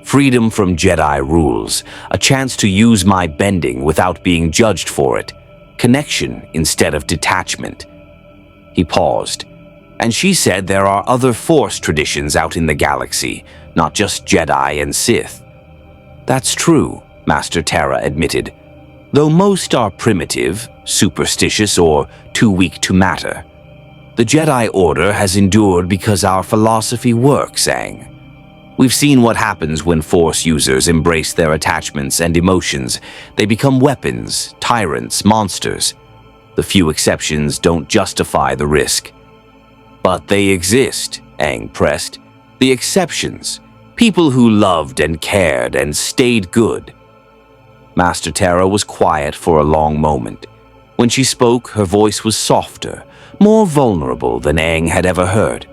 Freedom from Jedi rules, a chance to use my bending without being judged for it, connection instead of detachment. He paused. "And she said there are other Force traditions out in the galaxy, not just Jedi and Sith." "That's true," Master Terra admitted, "though most are primitive, superstitious, or too weak to matter. The Jedi Order has endured because our philosophy works, Aang. We've seen what happens when Force users embrace their attachments and emotions. They become weapons, tyrants, monsters. The few exceptions don't justify the risk." "But they exist," Aang pressed. "The exceptions. People who loved and cared and stayed good." Master Terra was quiet for a long moment. When she spoke, her voice was softer, more vulnerable than Aang had ever heard.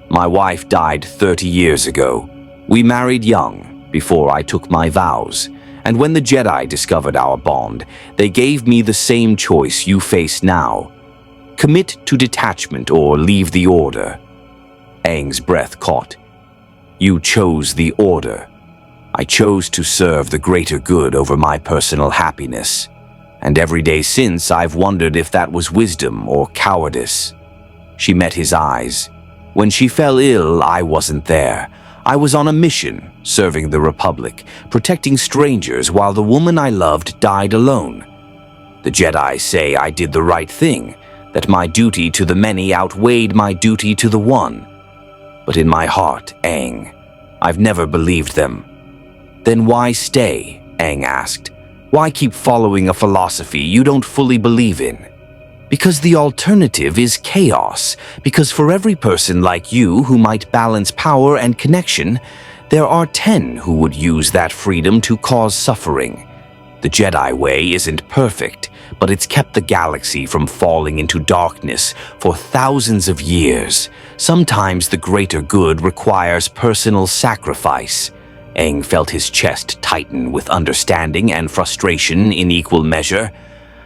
"My wife died 30 years ago. We married young, before I took my vows, and when the Jedi discovered our bond, they gave me the same choice you face now. Commit to detachment or leave the Order." Aang's breath caught. "You chose the Order. I chose to serve the greater good over my personal happiness. And every day since, I've wondered if that was wisdom or cowardice." She met his eyes. "When she fell ill, I wasn't there. I was on a mission, serving the Republic, protecting strangers while the woman I loved died alone. The Jedi say I did the right thing, that my duty to the many outweighed my duty to the one. But in my heart, Aang, I've never believed them." "Then why stay?" Aang asked. "Why keep following a philosophy you don't fully believe in?" "Because the alternative is chaos. Because for every person like you who might balance power and connection, there are 10 who would use that freedom to cause suffering. The Jedi way isn't perfect, but it's kept the galaxy from falling into darkness for thousands of years. Sometimes the greater good requires personal sacrifice." Aang felt his chest tighten with understanding and frustration in equal measure.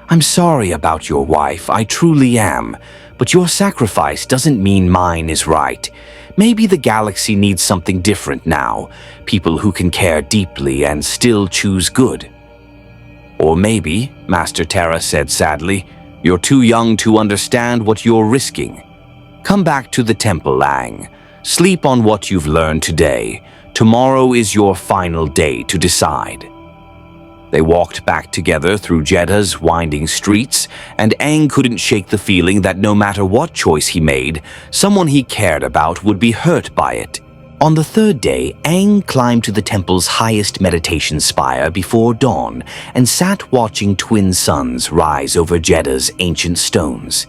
"I'm sorry about your wife, I truly am. But your sacrifice doesn't mean mine is right. Maybe the galaxy needs something different now, people who can care deeply and still choose good." "Or maybe," Master Terra said sadly, "you're too young to understand what you're risking. Come back to the temple, Aang. Sleep on what you've learned today. Tomorrow is your final day to decide." They walked back together through Jeddah's winding streets, and Aang couldn't shake the feeling that no matter what choice he made, someone he cared about would be hurt by it. On the third day, Aang climbed to the temple's highest meditation spire before dawn and sat watching twin suns rise over Jeddah's ancient stones.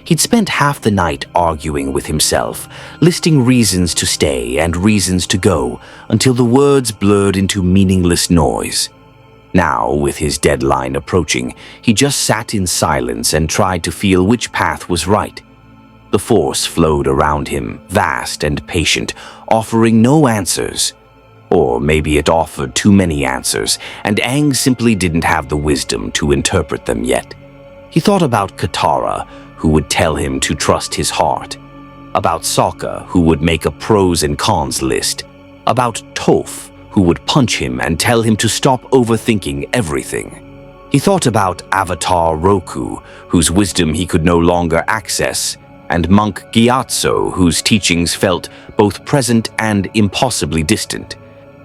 He'd spent half the night arguing with himself, listing reasons to stay and reasons to go, until the words blurred into meaningless noise. Now, with his deadline approaching, he just sat in silence and tried to feel which path was right. The Force flowed around him, vast and patient, offering no answers. Or maybe it offered too many answers, and Aang simply didn't have the wisdom to interpret them yet. He thought about Katara, who would tell him to trust his heart. About Sokka, who would make a pros and cons list. About Toph, who would punch him and tell him to stop overthinking everything. He thought about Avatar Roku, whose wisdom he could no longer access, and Monk Gyatso, whose teachings felt both present and impossibly distant.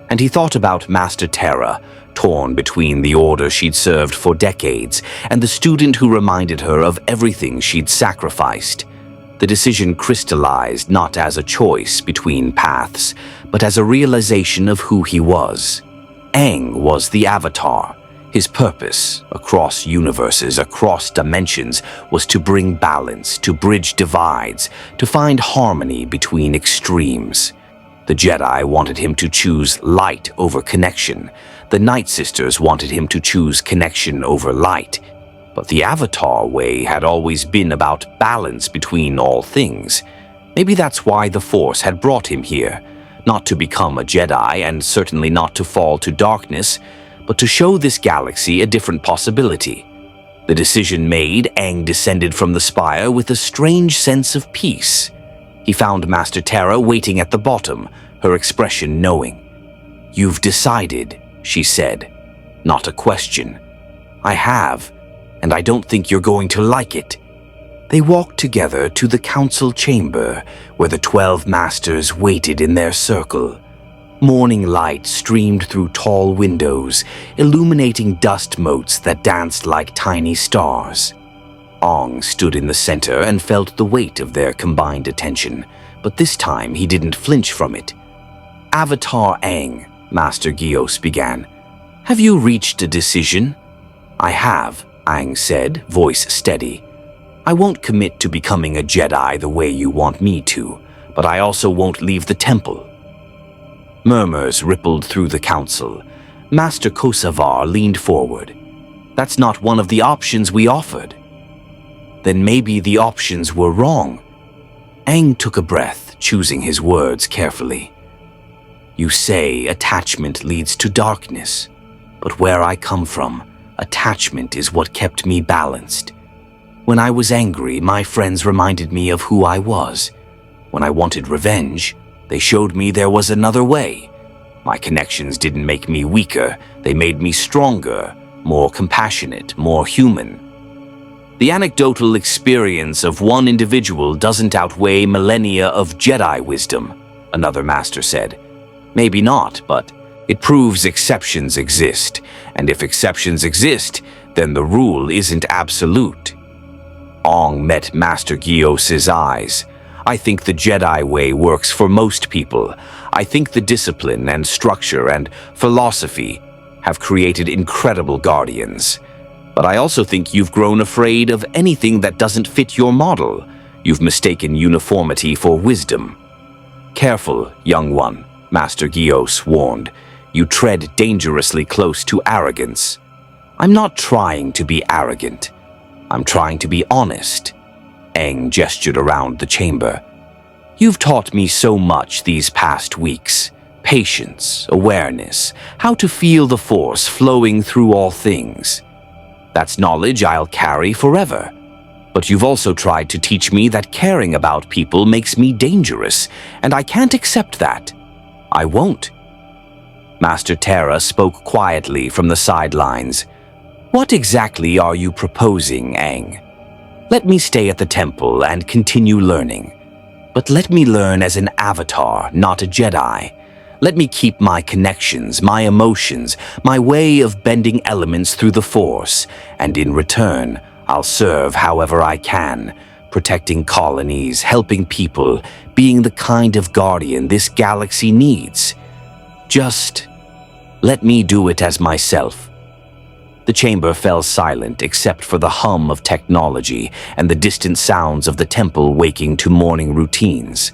And he thought about Master Terra, torn between the order she'd served for decades and the student who reminded her of everything she'd sacrificed. The decision crystallized not as a choice between paths, but as a realization of who he was. Aang was the Avatar. His purpose, across universes, across dimensions, was to bring balance, to bridge divides, to find harmony between extremes. The Jedi wanted him to choose light over connection. The Night Sisters wanted him to choose connection over light. But the Avatar way had always been about balance between all things. Maybe that's why the Force had brought him here. Not to become a Jedi, and certainly not to fall to darkness, but to show this galaxy a different possibility. The decision made, Aang descended from the spire with a strange sense of peace. He found Master Terra waiting at the bottom, her expression knowing. "You've decided," she said. "Not a question." "I have, and I don't think you're going to like it." They walked together to the council chamber, where the 12 masters waited in their circle. Morning light streamed through tall windows, illuminating dust motes that danced like tiny stars. Aang stood in the center and felt the weight of their combined attention, but this time he didn't flinch from it. "Avatar Aang," Master Gios began. "Have you reached a decision?" "I have," Aang said, voice steady. "I won't commit to becoming a Jedi the way you want me to, but I also won't leave the temple." Murmurs rippled through the council. Master Kosavar leaned forward. "That's not one of the options we offered." "Then maybe the options were wrong." Aang took a breath, choosing his words carefully. "You say attachment leads to darkness, but where I come from, attachment is what kept me balanced. When I was angry, my friends reminded me of who I was. When I wanted revenge, they showed me there was another way. My connections didn't make me weaker, they made me stronger, more compassionate, more human. The anecdotal experience of one individual doesn't outweigh millennia of Jedi wisdom," another master said. "Maybe not, but it proves exceptions exist, and if exceptions exist, then the rule isn't absolute." Aang met Master Gios's eyes. "I think the Jedi way works for most people. I think the discipline and structure and philosophy have created incredible guardians. But I also think you've grown afraid of anything that doesn't fit your model. You've mistaken uniformity for wisdom." "Careful, young one," Master Gios warned. "You tread dangerously close to arrogance." "I'm not trying to be arrogant. I'm trying to be honest." Aang gestured around the chamber. "You've taught me so much these past weeks. Patience, awareness, how to feel the Force flowing through all things. That's knowledge I'll carry forever. But you've also tried to teach me that caring about people makes me dangerous, and I can't accept that. I won't." Master Terra spoke quietly from the sidelines. "What exactly are you proposing, Aang? Let me stay at the temple and continue learning. But let me learn as an Avatar, not a Jedi. Let me keep my connections, my emotions, my way of bending elements through the Force, and in return, I'll serve however I can, protecting colonies, helping people, being the kind of guardian this galaxy needs. Just let me do it as myself." The chamber fell silent except for the hum of technology and the distant sounds of the temple waking to morning routines.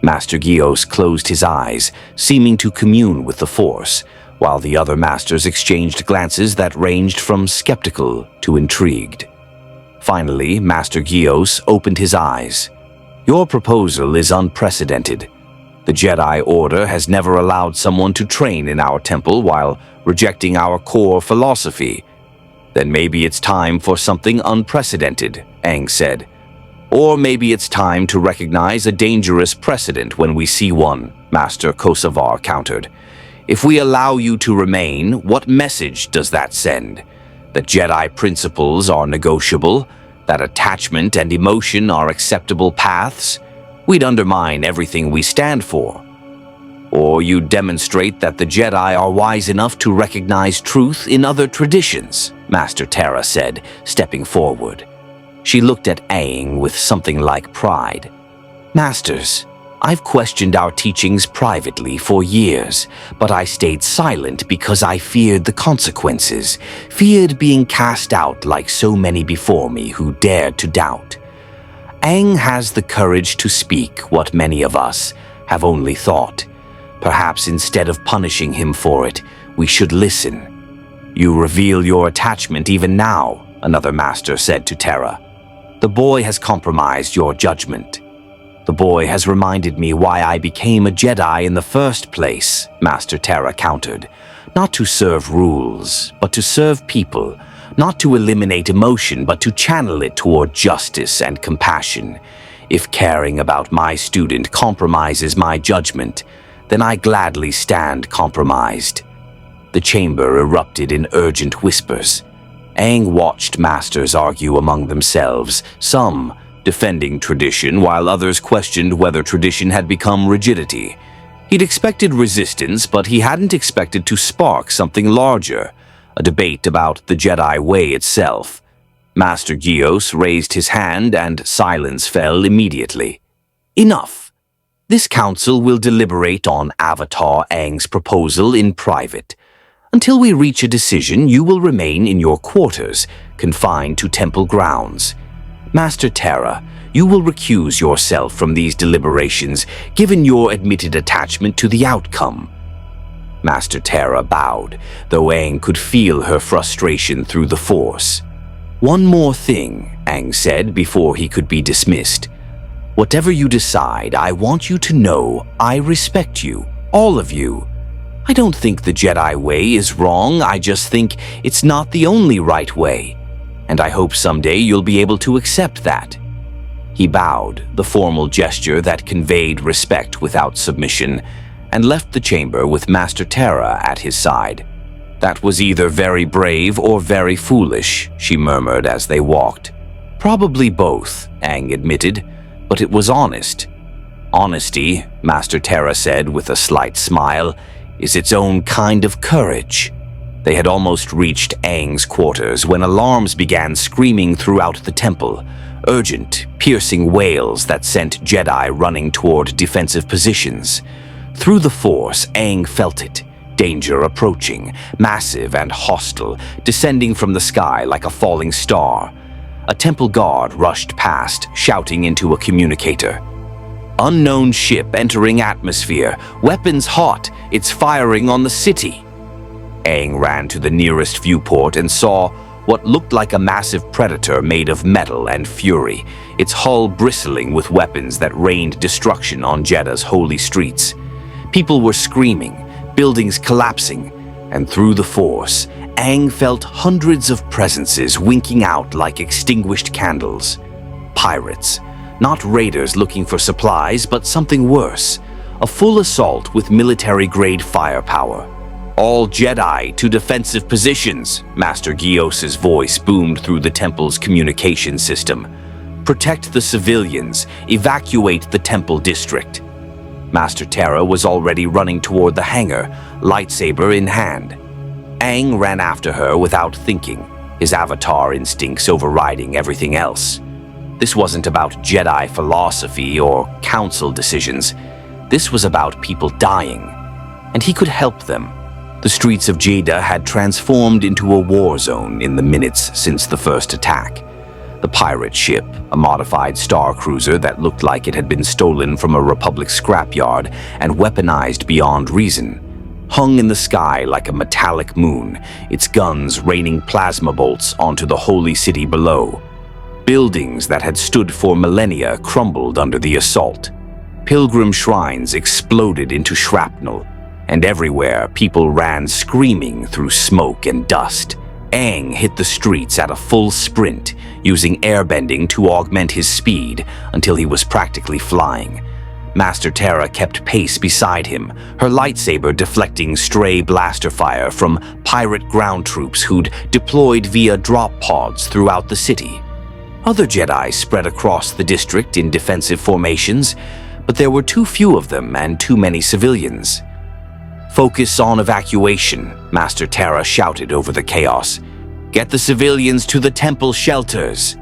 Master Gios closed his eyes, seeming to commune with the Force, while the other masters exchanged glances that ranged from skeptical to intrigued. Finally, Master Gios opened his eyes. "Your proposal is unprecedented. The Jedi Order has never allowed someone to train in our temple while rejecting our core philosophy. Then maybe it's time for something unprecedented," Aang said. "Or maybe it's time to recognize a dangerous precedent when we see one," Master Kosavar countered. "If we allow you to remain, what message does that send? That Jedi principles are negotiable? That attachment and emotion are acceptable paths? We'd undermine everything we stand for. Or you demonstrate that the Jedi are wise enough to recognize truth in other traditions," Master Terra said, stepping forward. She looked at Aang with something like pride. "Masters, I've questioned our teachings privately for years, but I stayed silent because I feared the consequences, feared being cast out like so many before me who dared to doubt. Aang has the courage to speak what many of us have only thought. Perhaps instead of punishing him for it, we should listen. You reveal your attachment even now, another master said to Terra. The boy has compromised your judgment. The boy has reminded me why I became a Jedi in the first place, Master Terra countered. Not to serve rules, but to serve people. Not to eliminate emotion, but to channel it toward justice and compassion. If caring about my student compromises my judgment, then I gladly stand compromised. The chamber erupted in urgent whispers. Aang watched masters argue among themselves, some defending tradition while others questioned whether tradition had become rigidity. He'd expected resistance, but he hadn't expected to spark something larger, a debate about the Jedi way itself. Master Gios raised his hand and silence fell immediately. Enough. This council will deliberate on Avatar Aang's proposal in private. Until we reach a decision, you will remain in your quarters, confined to temple grounds. Master Terra, you will recuse yourself from these deliberations, given your admitted attachment to the outcome. Master Terra bowed, though Aang could feel her frustration through the Force. One more thing, Aang said before he could be dismissed. Whatever you decide, I want you to know I respect you, all of you. I don't think the Jedi way is wrong, I just think it's not the only right way. And I hope someday you'll be able to accept that. He bowed, the formal gesture that conveyed respect without submission, and left the chamber with Master Terra at his side. That was either very brave or very foolish, she murmured as they walked. Probably both, Aang admitted, but it was honest. Honesty, Master Terra said with a slight smile, is its own kind of courage. They had almost reached Aang's quarters when alarms began screaming throughout the temple, urgent, piercing wails that sent Jedi running toward defensive positions. Through the Force, Aang felt it, danger approaching, massive and hostile, descending from the sky like a falling star. A temple guard rushed past, shouting into a communicator. Unknown ship entering atmosphere, weapons hot, it's firing on the city. Aang ran to the nearest viewport and saw what looked like a massive predator made of metal and fury, its hull bristling with weapons that rained destruction on Jeddah's holy streets. People were screaming, buildings collapsing, and through the Force, Aang felt hundreds of presences winking out like extinguished candles. Pirates, not raiders looking for supplies, but something worse, a full assault with military-grade firepower. All Jedi to defensive positions, Master Gios's voice boomed through the temple's communication system. Protect the civilians, evacuate the temple district. Master Terra was already running toward the hangar, lightsaber in hand. Aang ran after her without thinking, his avatar instincts overriding everything else. This wasn't about Jedi philosophy or council decisions. This was about people dying, and he could help them. The streets of Jeddah had transformed into a war zone in the minutes since the first attack. The pirate ship, a modified star cruiser that looked like it had been stolen from a Republic scrapyard and weaponized beyond reason, hung in the sky like a metallic moon, its guns raining plasma bolts onto the holy city below. Buildings that had stood for millennia crumbled under the assault. Pilgrim shrines exploded into shrapnel, and everywhere people ran screaming through smoke and dust. Aang hit the streets at a full sprint, using airbending to augment his speed until he was practically flying. Master Terra kept pace beside him, her lightsaber deflecting stray blaster fire from pirate ground troops who'd deployed via drop pods throughout the city. Other Jedi spread across the district in defensive formations, but there were too few of them and too many civilians. Focus on evacuation, Master Terra shouted over the chaos. Get the civilians to the temple shelters.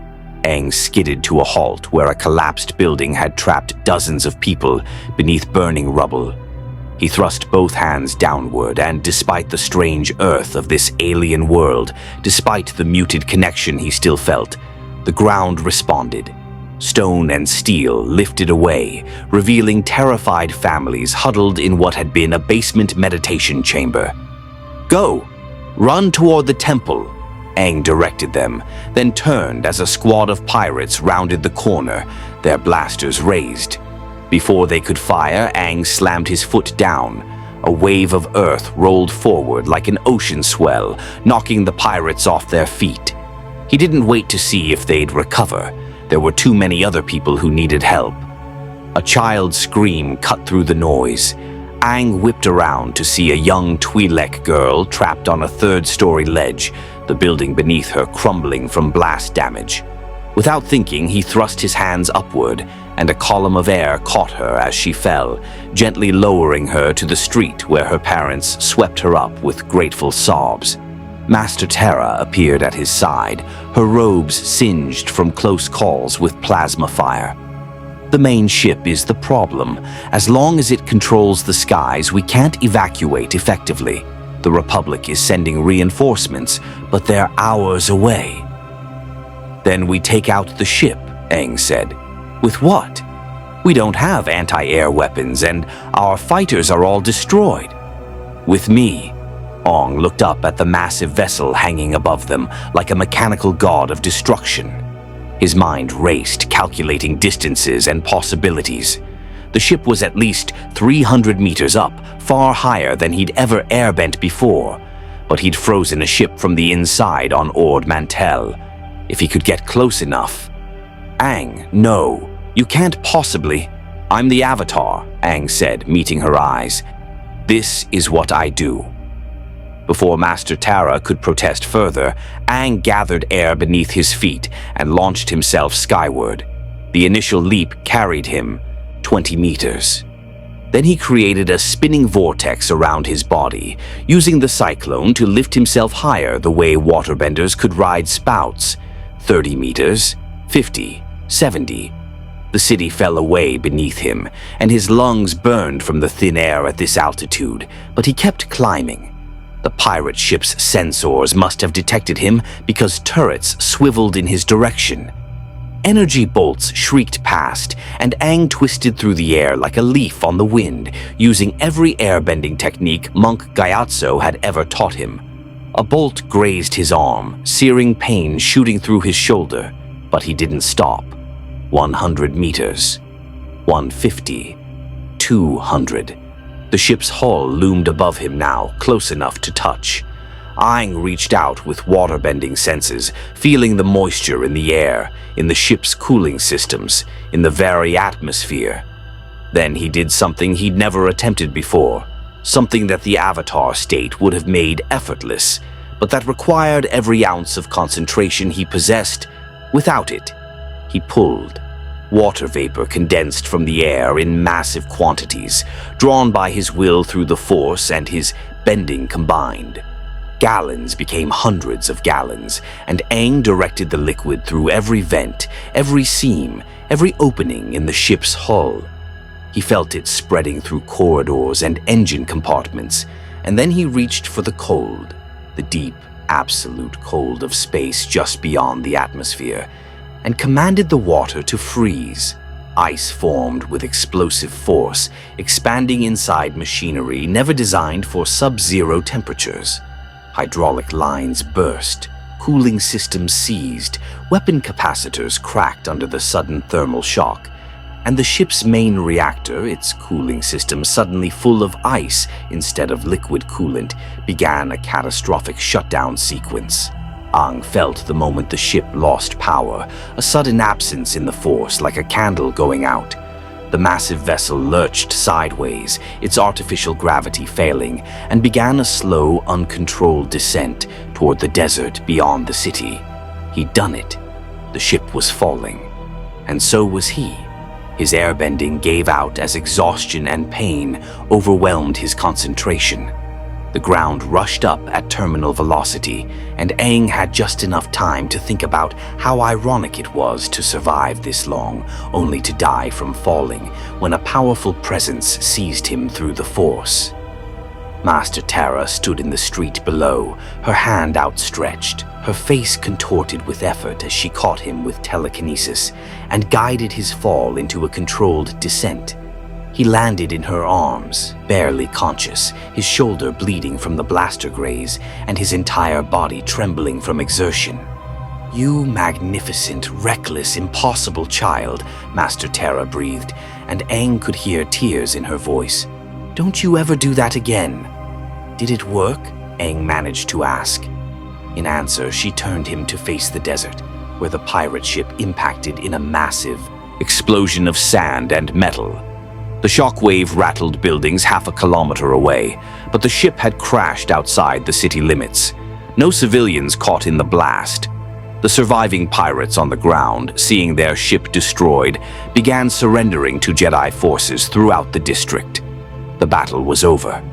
Aang skidded to a halt where a collapsed building had trapped dozens of people beneath burning rubble. He thrust both hands downward, and despite the strange earth of this alien world, despite the muted connection he still felt, the ground responded. Stone and steel lifted away, revealing terrified families huddled in what had been a basement meditation chamber. "Go! Run toward the temple," Aang directed them, then turned as a squad of pirates rounded the corner, their blasters raised. Before they could fire, Aang slammed his foot down. A wave of earth rolled forward like an ocean swell, knocking the pirates off their feet. He didn't wait to see if they'd recover. There were too many other people who needed help. A child's scream cut through the noise. Aang whipped around to see a young Twi'lek girl trapped on a third-story ledge, the building beneath her crumbling from blast damage. Without thinking, he thrust his hands upward, and a column of air caught her as she fell, gently lowering her to the street where her parents swept her up with grateful sobs. Master Terra appeared at his side, her robes singed from close calls with plasma fire. "The main ship is the problem. As long as it controls the skies, we can't evacuate effectively. The Republic is sending reinforcements, but they're hours away." "Then we take out the ship," Aang said. "With what? We don't have anti-air weapons, and our fighters are all destroyed." "With me." Aang looked up at the massive vessel hanging above them like a mechanical god of destruction. His mind raced, calculating distances and possibilities. The ship was at least 300 meters up, far higher than he'd ever airbent before. But he'd frozen a ship from the inside on Ord Mantell. If he could get close enough. "Aang, no. You can't possibly." "I'm the Avatar," Aang said, meeting her eyes. "This is what I do." Before Master Terra could protest further, Aang gathered air beneath his feet and launched himself skyward. The initial leap carried him 20 meters. Then he created a spinning vortex around his body, using the cyclone to lift himself higher the way waterbenders could ride spouts. 30 meters, 50, 70. The city fell away beneath him, and his lungs burned from the thin air at this altitude, but he kept climbing. The pirate ship's sensors must have detected him because turrets swiveled in his direction. Energy bolts shrieked past, and Aang twisted through the air like a leaf on the wind, using every airbending technique Monk Gyatso had ever taught him. A bolt grazed his arm, searing pain shooting through his shoulder, but he didn't stop. 100 meters. 150. 200. The ship's hull loomed above him now, close enough to touch. Aang reached out with waterbending senses, feeling the moisture in the air, in the ship's cooling systems, in the very atmosphere. Then he did something he'd never attempted before, something that the Avatar state would have made effortless, but that required every ounce of concentration he possessed. Without it, he pulled. Water vapor condensed from the air in massive quantities, drawn by his will through the force and his bending combined. Gallons became hundreds of gallons, and Aang directed the liquid through every vent, every seam, every opening in the ship's hull. He felt it spreading through corridors and engine compartments, and then he reached for the cold, the deep, absolute cold of space just beyond the atmosphere, and commanded the water to freeze. Ice formed with explosive force, expanding inside machinery never designed for sub-zero temperatures. Hydraulic lines burst, cooling systems seized, weapon capacitors cracked under the sudden thermal shock, and the ship's main reactor, its cooling system suddenly full of ice instead of liquid coolant, began a catastrophic shutdown sequence. Aang felt the moment the ship lost power, a sudden absence in the force like a candle going out. The massive vessel lurched sideways, its artificial gravity failing, and began a slow, uncontrolled descent toward the desert beyond the city. He'd done it. The ship was falling. And so was he. His airbending gave out as exhaustion and pain overwhelmed his concentration. The ground rushed up at terminal velocity, and Aang had just enough time to think about how ironic it was to survive this long, only to die from falling, when a powerful presence seized him through the Force. Master Tara stood in the street below, her hand outstretched, her face contorted with effort as she caught him with telekinesis and guided his fall into a controlled descent. He landed in her arms, barely conscious, his shoulder bleeding from the blaster graze and his entire body trembling from exertion. "You magnificent, reckless, impossible child," Master Tara breathed, and Aang could hear tears in her voice. "Don't you ever do that again." "Did it work?" Aang managed to ask. In answer, she turned him to face the desert, where the pirate ship impacted in a massive explosion of sand and metal. The shockwave rattled buildings half a kilometer away, but the ship had crashed outside the city limits. No civilians caught in the blast. The surviving pirates on the ground, seeing their ship destroyed, began surrendering to Jedi forces throughout the district. The battle was over.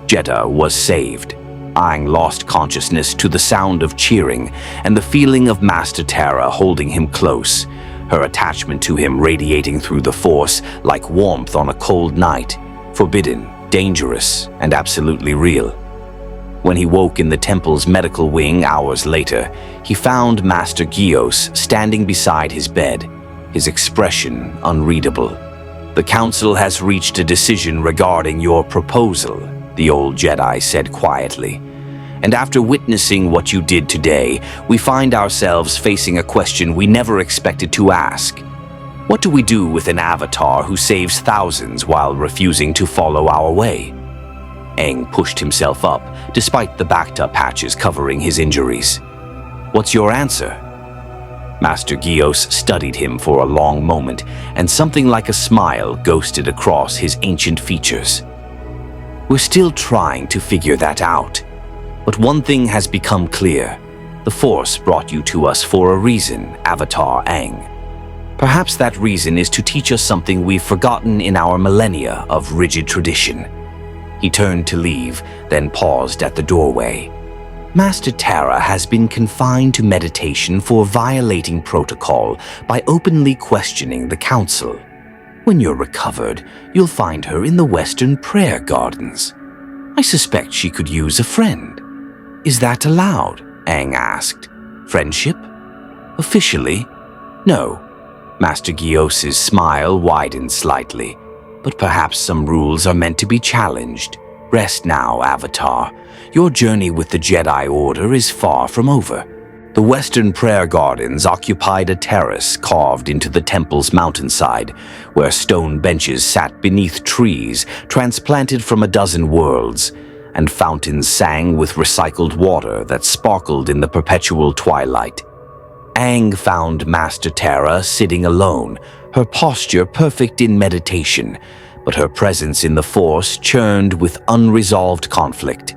Jeddah was saved. Aang lost consciousness to the sound of cheering and the feeling of Master Tara holding him close, her attachment to him radiating through the Force like warmth on a cold night, forbidden, dangerous, and absolutely real. When he woke in the temple's medical wing hours later, he found Master Gios standing beside his bed, his expression unreadable. "The Council has reached a decision regarding your proposal," the old Jedi said quietly. "And after witnessing what you did today, we find ourselves facing a question we never expected to ask. What do we do with an avatar who saves thousands while refusing to follow our way?" Aang pushed himself up, despite the backed-up patches covering his injuries. "What's your answer?" Master Gios studied him for a long moment, and something like a smile ghosted across his ancient features. "We're still trying to figure that out. But one thing has become clear. The Force brought you to us for a reason, Avatar Aang. Perhaps that reason is to teach us something we've forgotten in our millennia of rigid tradition." He turned to leave, then paused at the doorway. "Master Tara has been confined to meditation for violating protocol by openly questioning the Council. When you're recovered, you'll find her in the Western Prayer Gardens. I suspect she could use a friend." "Is that allowed?" Aang asked. "Friendship?" "Officially, no." Master Gios's smile widened slightly. "But perhaps some rules are meant to be challenged. Rest now, Avatar. Your journey with the Jedi Order is far from over." The Western Prayer Gardens occupied a terrace carved into the temple's mountainside, where stone benches sat beneath trees transplanted from a dozen worlds, and fountains sang with recycled water that sparkled in the perpetual twilight. Aang found Master Tara sitting alone, her posture perfect in meditation, but her presence in the Force churned with unresolved conflict.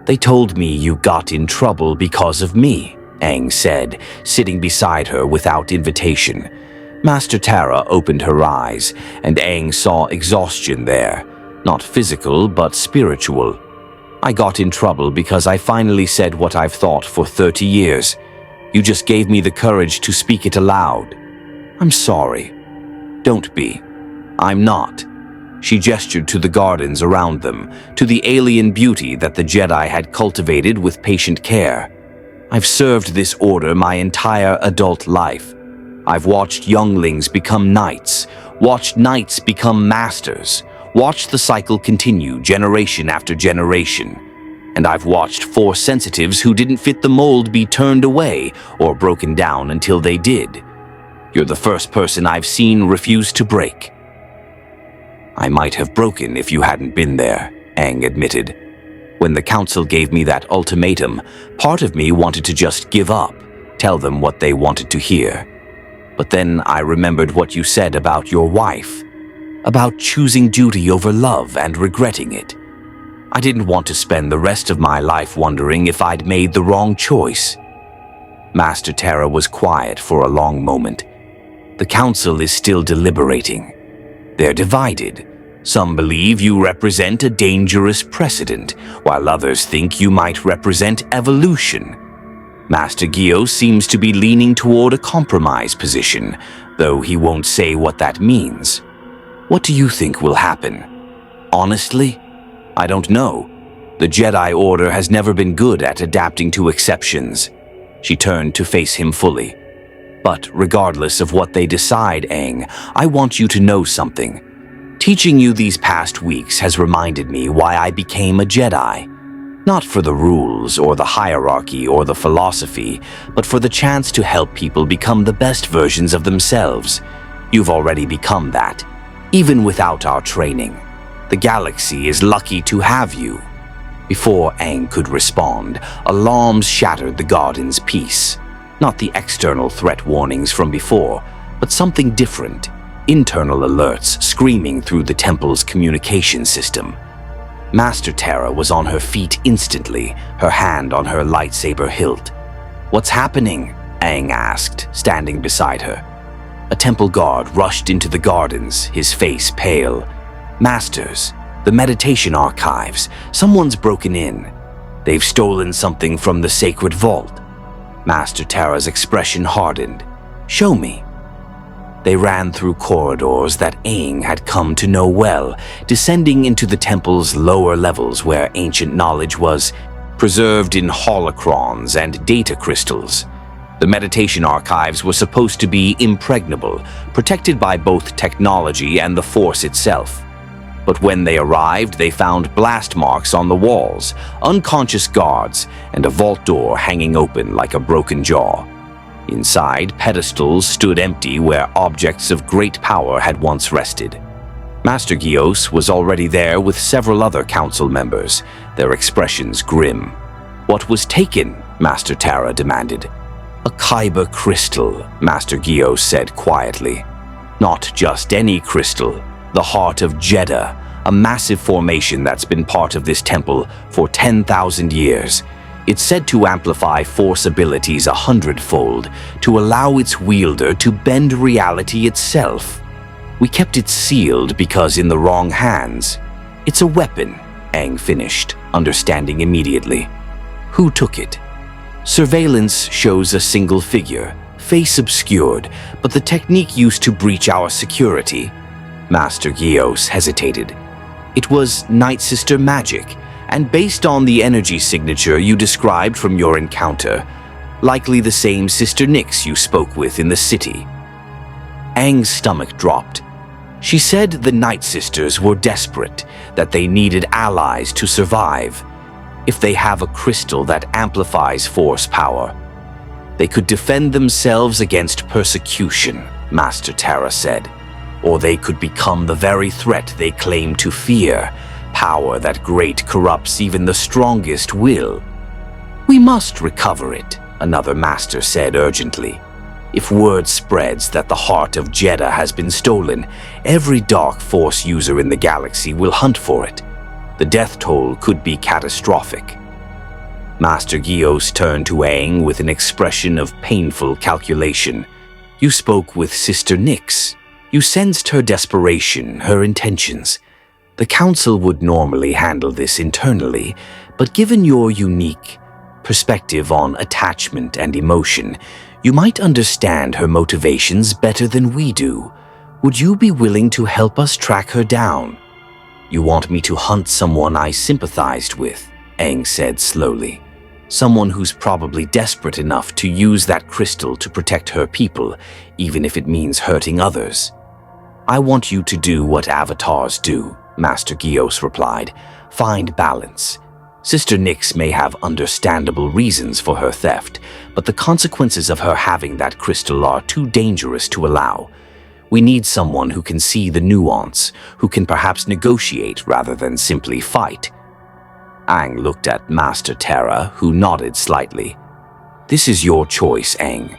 "They told me you got in trouble because of me," Aang said, sitting beside her without invitation. Master Tara opened her eyes, and Aang saw exhaustion there, not physical but spiritual. "I got in trouble because I finally said what I've thought for 30 years. You just gave me the courage to speak it aloud. I'm sorry." "Don't be. I'm not." She gestured to the gardens around them, to the alien beauty that the Jedi had cultivated with patient care. "I've served this order my entire adult life. I've watched younglings become knights, watched knights become masters, watched the cycle continue generation after generation. And I've watched Force sensitives who didn't fit the mold be turned away or broken down until they did. You're the first person I've seen refuse to break." "I might have broken if you hadn't been there," Aang admitted. "When the Council gave me that ultimatum, part of me wanted to just give up, tell them what they wanted to hear. But then I remembered what you said about your wife, about choosing duty over love and regretting it. I didn't want to spend the rest of my life wondering if I'd made the wrong choice." Master Tara was quiet for a long moment. "The Council is still deliberating. They're divided, Some believe you represent a dangerous precedent, while others think you might represent evolution. Master Gio seems to be leaning toward a compromise position, though he won't say what that means. What do you think will happen? Honestly, I don't know. The Jedi Order has never been good at adapting to exceptions. She turned to face him fully. But regardless of what they decide, Aang, I want you to know something. Teaching you these past weeks has reminded me why I became a Jedi. Not for the rules or the hierarchy or the philosophy, but for the chance to help people become the best versions of themselves. You've already become that, even without our training. The galaxy is lucky to have you. Before Aang could respond, alarms shattered the garden's peace. Not the external threat warnings from before, but something different. Internal alerts screaming through the temple's communication system. Master Terra was on her feet instantly, her hand on her lightsaber hilt. "What's happening?" Aang asked, standing beside her. A temple guard rushed into the gardens, his face pale. "Masters, the meditation archives. Someone's broken in. They've stolen something from the sacred vault." Master Terra's expression hardened. "Show me." They ran through corridors that Aang had come to know well, descending into the temple's lower levels where ancient knowledge was preserved in holocrons and data crystals. The meditation archives were supposed to be impregnable, protected by both technology and the Force itself. But when they arrived, they found blast marks on the walls, unconscious guards, and a vault door hanging open like a broken jaw. Inside, pedestals stood empty where objects of great power had once rested. Master Gios was already there with several other council members, their expressions grim. "What was taken?" Master Terra demanded. "A Kyber crystal," Master Gios said quietly. "Not just any crystal. The heart of Jeddah, a massive formation that's been part of this temple for 10,000 years. It's said to amplify Force abilities 100-fold, to allow its wielder to bend reality itself. We kept it sealed because in the wrong hands. It's a weapon," Aang finished, understanding immediately. "Who took it?" "Surveillance shows a single figure, face obscured, but the technique used to breach our security." Master Gios hesitated. "It was Night Sister magic, and based on the energy signature you described from your encounter, likely the same Sister Nyx you spoke with in the city." Aang's stomach dropped. She said the Night Sisters were desperate, that they needed allies to survive. If they have a crystal that amplifies Force power, they could defend themselves against persecution, Master Terra said. Or they could become the very threat they claim to fear, power that great corrupts even the strongest will. "We must recover it," another master said urgently. "If word spreads that the heart of Jeddah has been stolen, every Dark Force user in the galaxy will hunt for it. The death toll could be catastrophic." Master Gios turned to Aang with an expression of painful calculation. "You spoke with Sister Nyx. You sensed her desperation, her intentions. The Council would normally handle this internally, but given your unique perspective on attachment and emotion, you might understand her motivations better than we do. Would you be willing to help us track her down?" "You want me to hunt someone I sympathized with," Aang said slowly. "Someone who's probably desperate enough to use that crystal to protect her people, even if it means hurting others." "I want you to do what avatars do," Master Gios replied. "Find balance. Sister Nyx may have understandable reasons for her theft, but the consequences of her having that crystal are too dangerous to allow. We need someone who can see the nuance, who can perhaps negotiate rather than simply fight." Aang looked at Master Terra, who nodded slightly. "This is your choice, Aang.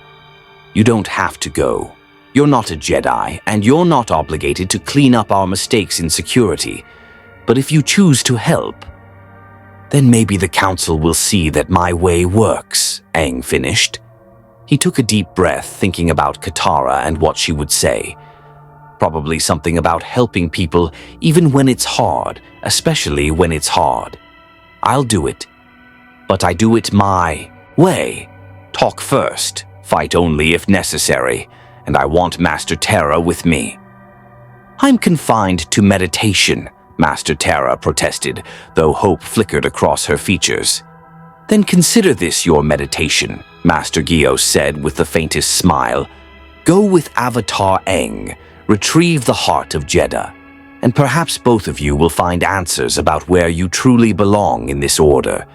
You don't have to go. You're not a Jedi, and you're not obligated to clean up our mistakes in security. But if you choose to help, then maybe the Council will see that my way works," Aang finished. He took a deep breath, thinking about Katara and what she would say. Probably something about helping people even when it's hard, especially when it's hard. I'll do it. But I do it my way. Talk first, fight only if necessary, and I want Master Terra with me. I'm confined to meditation, Master Terra protested, though hope flickered across her features. Then consider this your meditation, Master Gios said with the faintest smile. Go with Avatar Aang, retrieve the heart of Jedi, and perhaps both of you will find answers about where you truly belong in this order.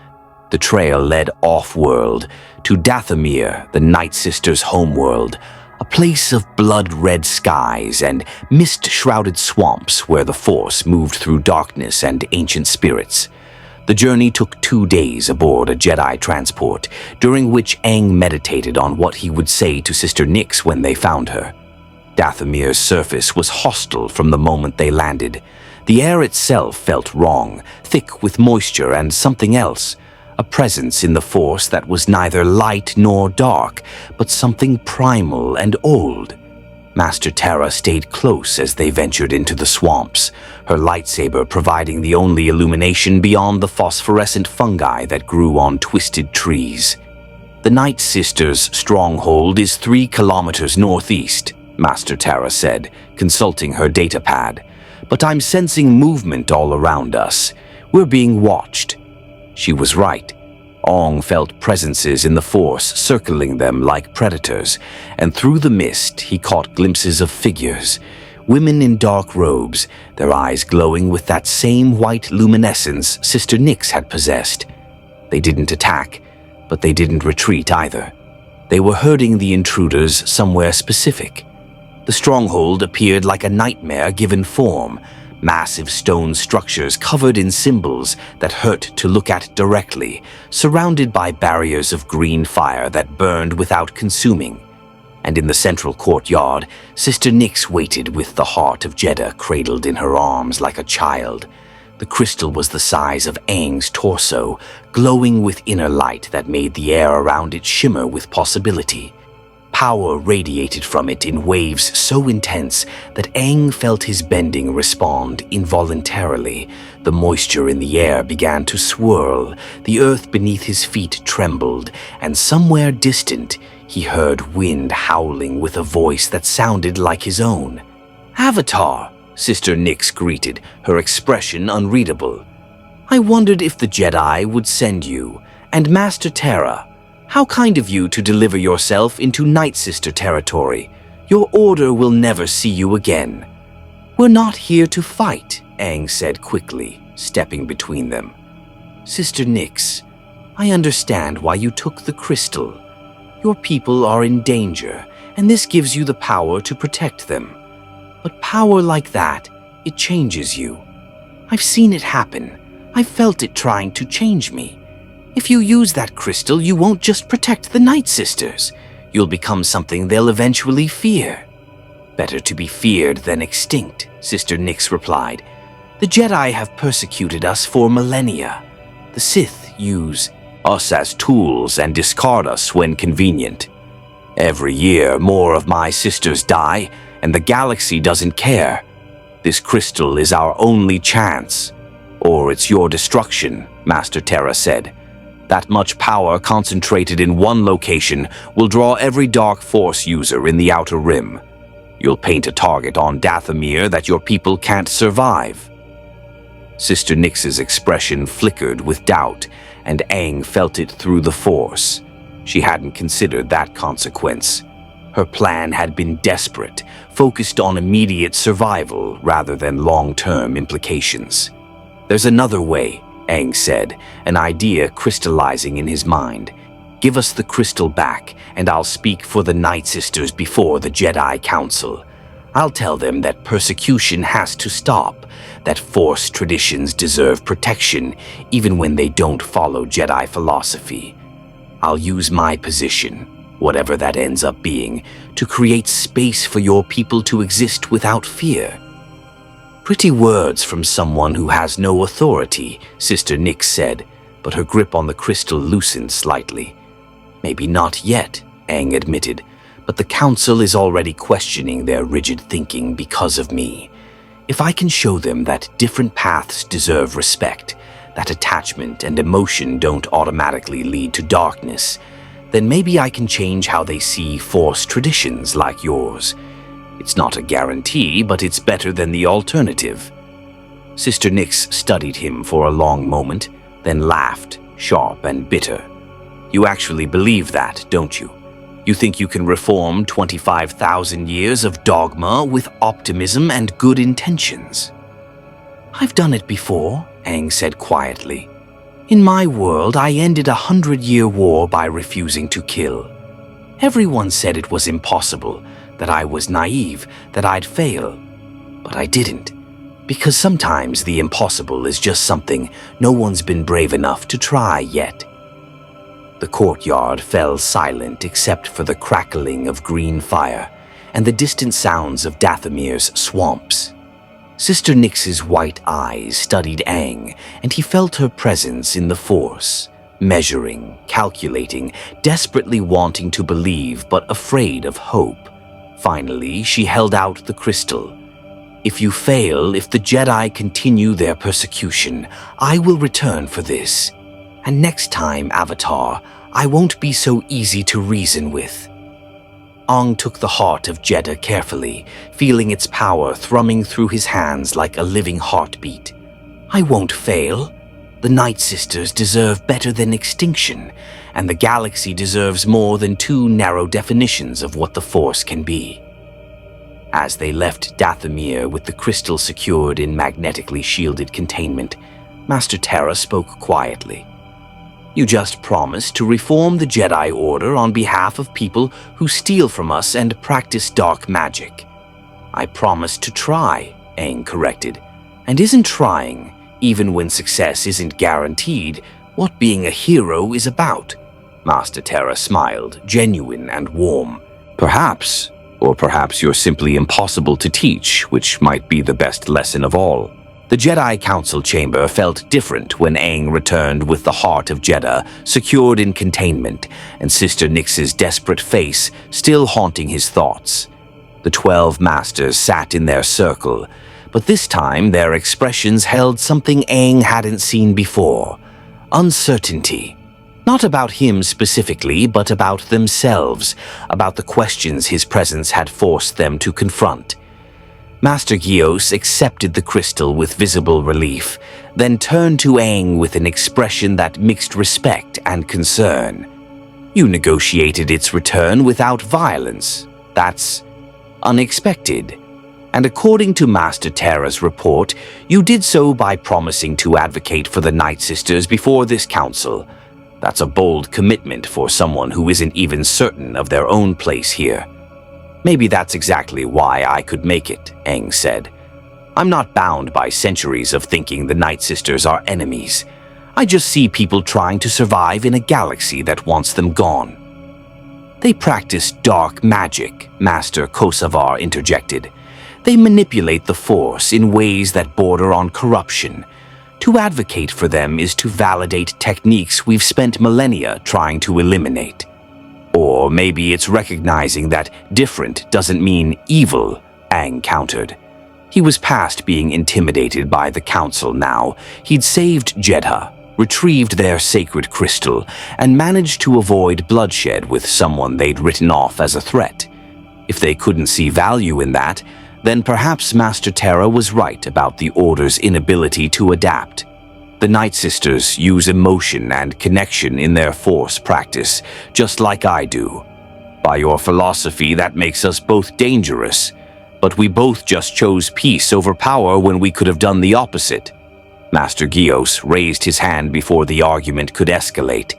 The trail led off-world to Dathomir, the Night Sisters' homeworld, a place of blood-red skies and mist-shrouded swamps where the Force moved through darkness and ancient spirits. The journey took 2 days aboard a Jedi transport, during which Aang meditated on what he would say to Sister Nyx when they found her. Dathomir's surface was hostile from the moment they landed. The air itself felt wrong, thick with moisture and something else, a presence in the Force that was neither light nor dark, but something primal and old. Master Terra stayed close as they ventured into the swamps, her lightsaber providing the only illumination beyond the phosphorescent fungi that grew on twisted trees. The Night Sisters' stronghold is 3 kilometers northeast, Master Terra said, consulting her datapad. But I'm sensing movement all around us. We're being watched. She was right. Aang felt presences in the Force circling them like predators, and through the mist he caught glimpses of figures, women in dark robes, their eyes glowing with that same white luminescence Sister Nyx had possessed. They didn't attack, but they didn't retreat either. They were herding the intruders somewhere specific. The stronghold appeared like a nightmare given form, massive stone structures covered in symbols that hurt to look at directly, surrounded by barriers of green fire that burned without consuming. And in the central courtyard, Sister Nyx waited with the heart of Jedi cradled in her arms like a child. The crystal was the size of Aang's torso, glowing with inner light that made the air around it shimmer with possibility. Power radiated from it in waves so intense that Aang felt his bending respond involuntarily. The moisture in the air began to swirl, the earth beneath his feet trembled, and somewhere distant, he heard wind howling with a voice that sounded like his own. "Avatar," Sister Nyx greeted, her expression unreadable. "I wondered if the Jedi would send you, and Master Terra. How kind of you to deliver yourself into Night Sister territory. Your order will never see you again." "We're not here to fight," Aang said quickly, stepping between them. "Sister Nyx, I understand why you took the crystal. Your people are in danger, and this gives you the power to protect them. But power like that, it changes you. I've seen it happen. I've felt it trying to change me. If you use that crystal, you won't just protect the Night Sisters. You'll become something they'll eventually fear." "Better to be feared than extinct," Sister Nyx replied. "The Jedi have persecuted us for millennia. The Sith use us as tools and discard us when convenient. Every year, more of my sisters die, and the galaxy doesn't care. This crystal is our only chance. Or it's your destruction," Master Terra said. "That much power concentrated in one location will draw every Dark Force user in the Outer Rim. You'll paint a target on Dathomir that your people can't survive." Sister Nyx's expression flickered with doubt, and Aang felt it through the Force. She hadn't considered that consequence. Her plan had been desperate, focused on immediate survival rather than long-term implications. "There's another way," Aang said, an idea crystallizing in his mind. "Give us the crystal back, and I'll speak for the Night Sisters before the Jedi Council. I'll tell them that persecution has to stop, that Force traditions deserve protection even when they don't follow Jedi philosophy. I'll use my position, whatever that ends up being, to create space for your people to exist without fear." "Pretty words from someone who has no authority," Sister Nyx said, but her grip on the crystal loosened slightly. "Maybe not yet," Aang admitted, but the Council is already questioning their rigid thinking because of me. If I can show them that different paths deserve respect, that attachment and emotion don't automatically lead to darkness, then maybe I can change how they see Force traditions like yours. It's not a guarantee, but it's better than the alternative." Sister Nyx studied him for a long moment, then laughed, sharp and bitter. "You actually believe that, don't you? You think you can reform 25,000 years of dogma with optimism and good intentions?" "I've done it before," Aang said quietly. "In my world, I ended a 100-year war by refusing to kill. Everyone said it was impossible, that I was naive, that I'd fail. But I didn't, because sometimes the impossible is just something no one's been brave enough to try yet." The courtyard fell silent except for the crackling of green fire and the distant sounds of Dathomir's swamps. Sister Nyx's white eyes studied Aang, and he felt her presence in the Force, measuring, calculating, desperately wanting to believe but afraid of hope. Finally, she held out the crystal. "If you fail, if the Jedi continue their persecution, I will return for this. And next time, Avatar, I won't be so easy to reason with." Aang took the heart of Jedha carefully, feeling its power thrumming through his hands like a living heartbeat. "I won't fail. The Night Sisters deserve better than extinction, and the galaxy deserves more than two narrow definitions of what the Force can be." As they left Dathomir with the crystal secured in magnetically shielded containment, Master Terra spoke quietly. "You just promised to reform the Jedi Order on behalf of people who steal from us and practice dark magic." "I promised to try," Aang corrected. "And isn't trying, even when success isn't guaranteed, what being a hero is about?" Master Terra smiled, genuine and warm. "Perhaps, or perhaps you're simply impossible to teach, which might be the best lesson of all." The Jedi Council chamber felt different when Aang returned with the heart of Jedha secured in containment, and Sister Nyx's desperate face still haunting his thoughts. The 12 masters sat in their circle, but this time their expressions held something Aang hadn't seen before: uncertainty. Not about him specifically, but about themselves, about the questions his presence had forced them to confront. Master Gios accepted the crystal with visible relief, then turned to Aang with an expression that mixed respect and concern. "You negotiated its return without violence. That's unexpected. And according to Master Terra's report, you did so by promising to advocate for the Night Sisters before this council. That's a bold commitment for someone who isn't even certain of their own place here." "Maybe that's exactly why I could make it," Aang said. "I'm not bound by centuries of thinking the Night Sisters are enemies. I just see people trying to survive in a galaxy that wants them gone." "They practice dark magic," Master Kosavar interjected. "They manipulate the Force in ways that border on corruption. To advocate for them is to validate techniques we've spent millennia trying to eliminate. Or maybe it's recognizing that different doesn't mean evil," Aang countered. He was past being intimidated by the Council now. He'd saved Jedha, retrieved their sacred crystal, and managed to avoid bloodshed with someone they'd written off as a threat. If they couldn't see value in that, then perhaps Master Terra was right about the Order's inability to adapt. The Night Sisters use emotion and connection in their Force practice, just like I do. By your philosophy, that makes us both dangerous, but we both just chose peace over power when we could have done the opposite." Master Gios raised his hand before the argument could escalate.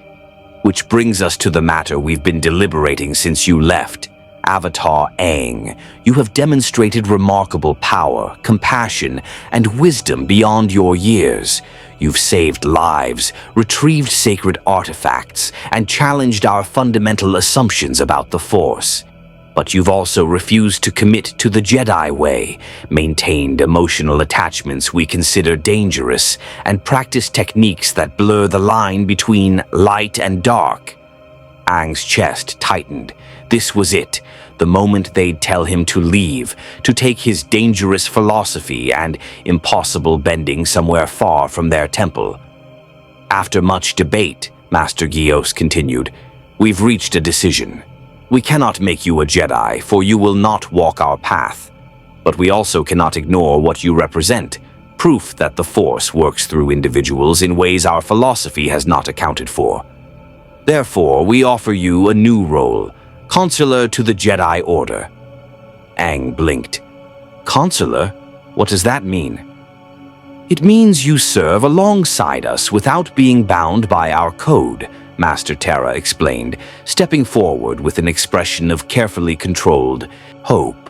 "Which brings us to the matter we've been deliberating since you left. Avatar Aang, you have demonstrated remarkable power, compassion, and wisdom beyond your years. You've saved lives, retrieved sacred artifacts, and challenged our fundamental assumptions about the Force. But you've also refused to commit to the Jedi way, maintained emotional attachments we consider dangerous, and practiced techniques that blur the line between light and dark." Aang's chest tightened. This was it. the moment they'd tell him to leave, to take his dangerous philosophy and impossible bending somewhere far from their temple. After much debate, Master Gios continued, we've reached a decision. We cannot make you a Jedi, for you will not walk our path. But we also cannot ignore what you represent, proof that the Force works through individuals in ways our philosophy has not accounted for. Therefore, we offer you a new role, Consular to the Jedi Order. Aang blinked. Consular? What does that mean? It means you serve alongside us without being bound by our code, Master Terra explained, stepping forward with an expression of carefully controlled hope.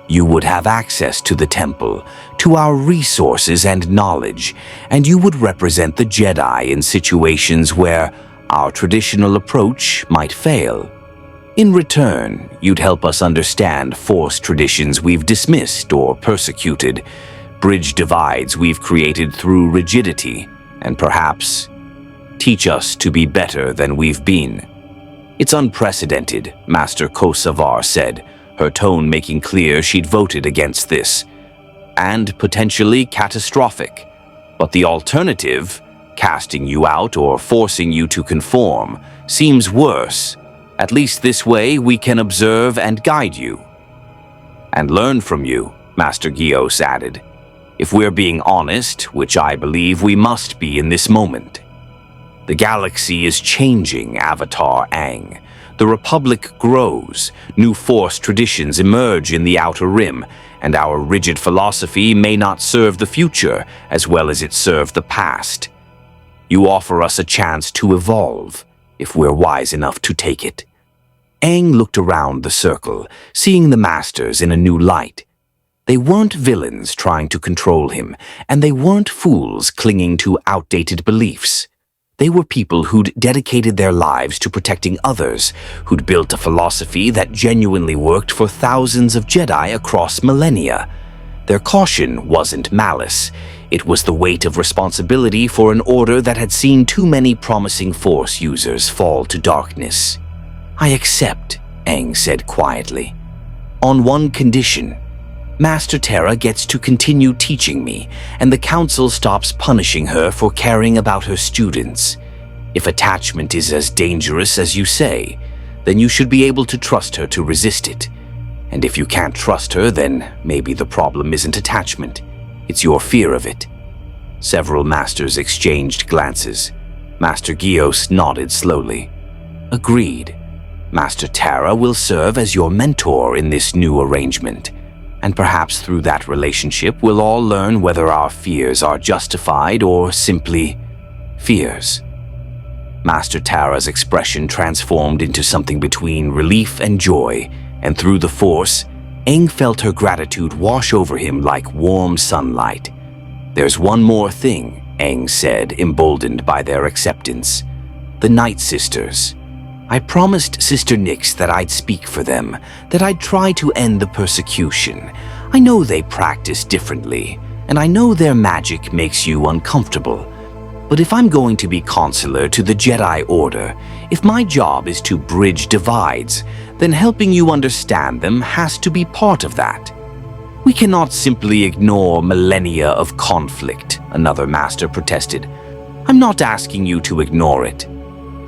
You would have access to the temple, to our resources and knowledge, and you would represent the Jedi in situations where our traditional approach might fail. In return, you'd help us understand Force traditions we've dismissed or persecuted, bridge divides we've created through rigidity, and perhaps teach us to be better than we've been. It's unprecedented, Master Kosavar said, her tone making clear she'd voted against this, and potentially catastrophic. But the alternative, casting you out or forcing you to conform, seems worse. At least this way we can observe and guide you. And learn from you, Master Gios added. If we're being honest, which I believe we must be in this moment. The galaxy is changing, Avatar Aang. The Republic grows, new Force traditions emerge in the Outer Rim, and our rigid philosophy may not serve the future as well as it served the past. You offer us a chance to evolve, if we're wise enough to take it. Aang looked around the circle, seeing the Masters in a new light. They weren't villains trying to control him, and they weren't fools clinging to outdated beliefs. They were people who'd dedicated their lives to protecting others, who'd built a philosophy that genuinely worked for thousands of Jedi across millennia. Their caution wasn't malice. It was the weight of responsibility for an order that had seen too many promising Force users fall to darkness. I accept, Aang said quietly. On one condition. Master Terra gets to continue teaching me, and the Council stops punishing her for caring about her students. If attachment is as dangerous as you say, then you should be able to trust her to resist it. And if you can't trust her, then maybe the problem isn't attachment. It's your fear of it. Several Masters exchanged glances. Master Gios nodded slowly. Agreed. Master Terra will serve as your mentor in this new arrangement. And perhaps through that relationship we'll all learn whether our fears are justified or simply fears. Master Terra's expression transformed into something between relief and joy, and through the Force, Aang felt her gratitude wash over him like warm sunlight. There's one more thing, Aang said, emboldened by their acceptance. The Night Sisters. I promised Sister Nyx that I'd speak for them, that I'd try to end the persecution. I know they practice differently, and I know their magic makes you uncomfortable. But if I'm going to be consular to the Jedi Order, if my job is to bridge divides, then helping you understand them has to be part of that. We cannot simply ignore millennia of conflict, another Master protested. I'm not asking you to ignore it.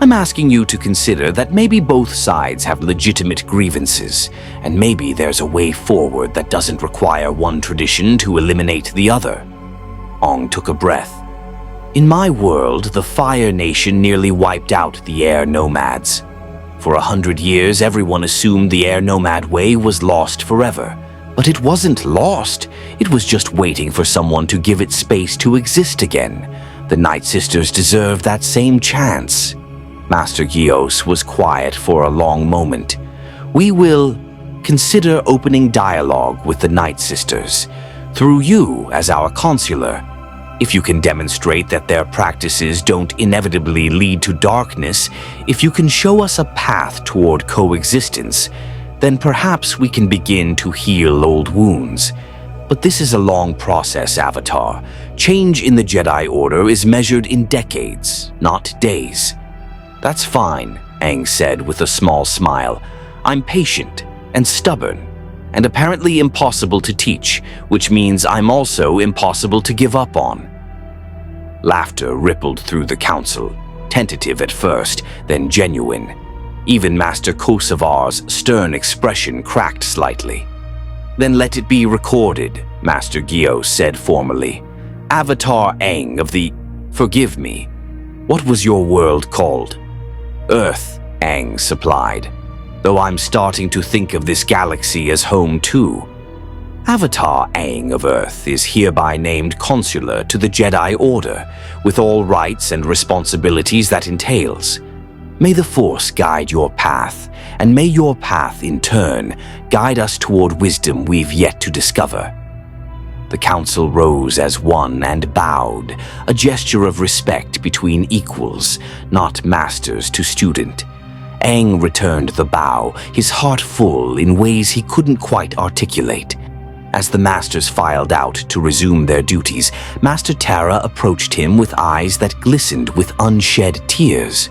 I'm asking you to consider that maybe both sides have legitimate grievances, and maybe there's a way forward that doesn't require one tradition to eliminate the other. Aang took a breath. In my world, the Fire Nation nearly wiped out the Air Nomads. For 100 years, everyone assumed the Air Nomad way was lost forever. But it wasn't lost. It was just waiting for someone to give it space to exist again. The Night Sisters deserve that same chance. Master Gios was quiet for a long moment. We will consider opening dialogue with the Night Sisters, through you as our consular. If you can demonstrate that their practices don't inevitably lead to darkness, if you can show us a path toward coexistence, then perhaps we can begin to heal old wounds. But this is a long process, Avatar. Change in the Jedi Order is measured in decades, not days. That's fine, Aang said with a small smile. I'm patient. and stubborn, and apparently impossible to teach, which means I'm also impossible to give up on." Laughter rippled through the council, tentative at first, then genuine. Even Master Kosavar's stern expression cracked slightly. "Then let it be recorded," Master Gios said formally. "Avatar Aang of the... Forgive me. What was your world called?" "Earth," Aang supplied, "though I'm starting to think of this galaxy as home too. Avatar Aang of Earth is hereby named consular to the Jedi Order, with all rights and responsibilities that entails. May the Force guide your path, and may your path, in turn, guide us toward wisdom we've yet to discover." The council rose as one and bowed, a gesture of respect between equals, not masters to student. Aang returned the bow, his heart full in ways he couldn't quite articulate. As the masters filed out to resume their duties, Master Tara approached him with eyes that glistened with unshed tears.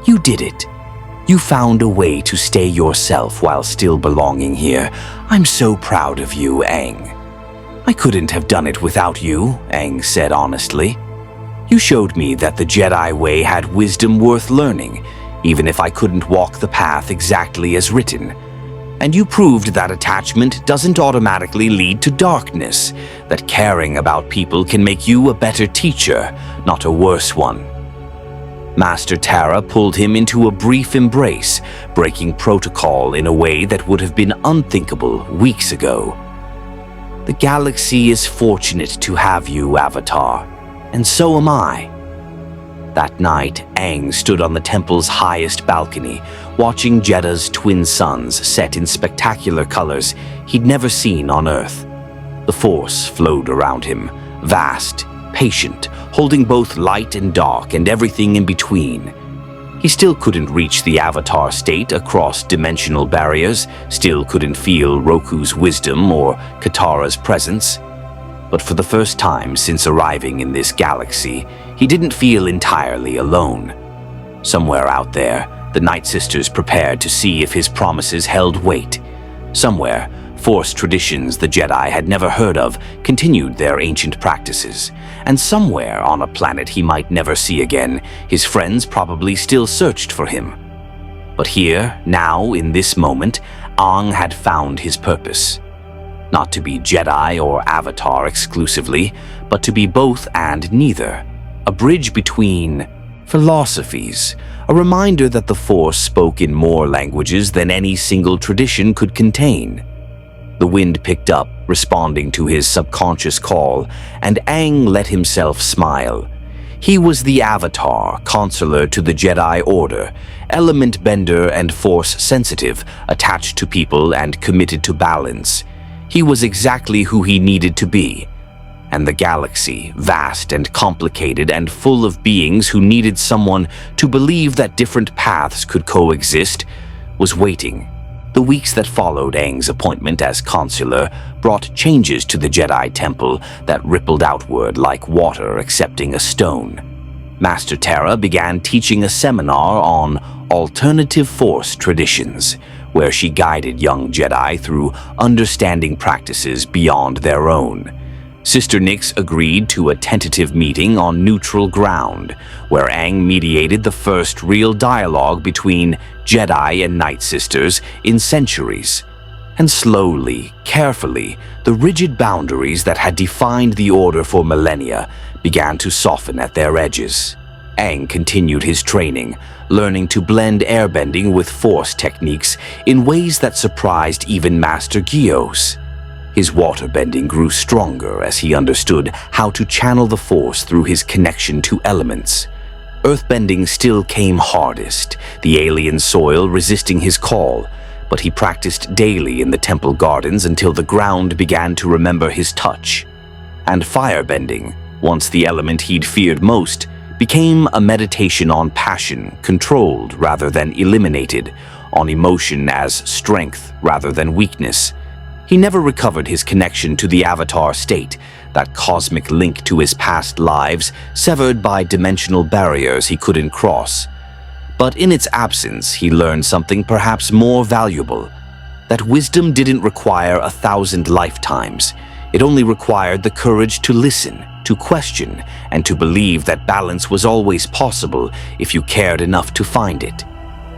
"You did it. You found a way to stay yourself while still belonging here. I'm so proud of you, Aang." "I couldn't have done it without you," Aang said honestly. "You showed me that the Jedi way had wisdom worth learning, even if I couldn't walk the path exactly as written. And you proved that attachment doesn't automatically lead to darkness, that caring about people can make you a better teacher, not a worse one." Master Tara pulled him into a brief embrace, breaking protocol in a way that would have been unthinkable weeks ago. "The galaxy is fortunate to have you, Avatar, and so am I." That night, Aang stood on the temple's highest balcony, watching Jedda's twin suns set in spectacular colors he'd never seen on Earth. The Force flowed around him, vast, patient, holding both light and dark and everything in between. He still couldn't reach the Avatar state across dimensional barriers, still couldn't feel Roku's wisdom or Katara's presence. But for the first time since arriving in this galaxy, he didn't feel entirely alone. Somewhere out there, the Night Sisters prepared to see if his promises held weight. Somewhere, Force traditions the Jedi had never heard of continued their ancient practices. And somewhere on a planet he might never see again, his friends probably still searched for him. But here, now, in this moment, Aang had found his purpose. Not to be Jedi or Avatar exclusively, but to be both and neither. A bridge between philosophies, a reminder that the Force spoke in more languages than any single tradition could contain. The wind picked up, responding to his subconscious call, and Aang let himself smile. He was the Avatar, consular to the Jedi Order, element bender and Force sensitive, attached to people and committed to balance. He was exactly who he needed to be. And the galaxy, vast and complicated and full of beings who needed someone to believe that different paths could coexist, was waiting. The weeks that followed Aang's appointment as consular brought changes to the Jedi Temple that rippled outward like water accepting a stone. Master Tara began teaching a seminar on alternative Force traditions, where she guided young Jedi through understanding practices beyond their own. Sister Nyx agreed to a tentative meeting on neutral ground, where Aang mediated the first real dialogue between Jedi and Night Sisters in centuries. And slowly, carefully, the rigid boundaries that had defined the Order for millennia began to soften at their edges. Aang continued his training, learning to blend airbending with Force techniques in ways that surprised even Master Gios. His waterbending grew stronger as he understood how to channel the Force through his connection to elements. Earthbending still came hardest, the alien soil resisting his call, but he practiced daily in the temple gardens until the ground began to remember his touch. And firebending, once the element he'd feared most, became a meditation on passion, controlled rather than eliminated, on emotion as strength rather than weakness. He never recovered his connection to the Avatar state, that cosmic link to his past lives, severed by dimensional barriers he couldn't cross. But in its absence, he learned something perhaps more valuable, that wisdom didn't require 1,000 lifetimes. It only required the courage to listen, to question, and to believe that balance was always possible if you cared enough to find it.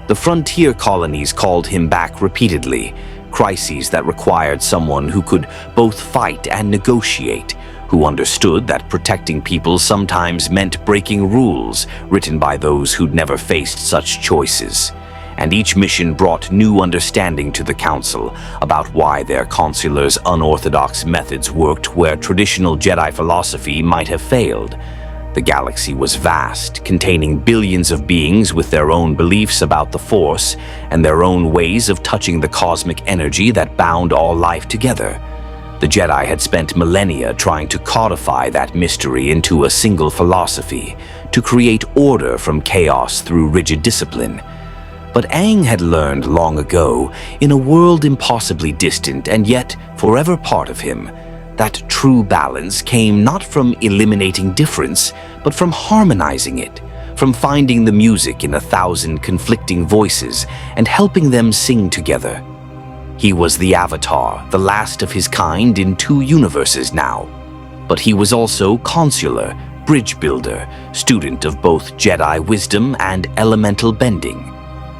The frontier colonies called him back repeatedly, crises that required someone who could both fight and negotiate, who understood that protecting people sometimes meant breaking rules written by those who'd never faced such choices. And each mission brought new understanding to the Council about why their consular's unorthodox methods worked where traditional Jedi philosophy might have failed. The galaxy was vast, containing billions of beings with their own beliefs about the Force and their own ways of touching the cosmic energy that bound all life together. The Jedi had spent millennia trying to codify that mystery into a single philosophy, to create order from chaos through rigid discipline. But Aang had learned long ago, in a world impossibly distant and yet forever part of him, that true balance came not from eliminating difference, but from harmonizing it, from finding the music in 1,000 conflicting voices and helping them sing together. He was the Avatar, the last of his kind in 2 universes now. But he was also consular, bridge builder, student of both Jedi wisdom and elemental bending.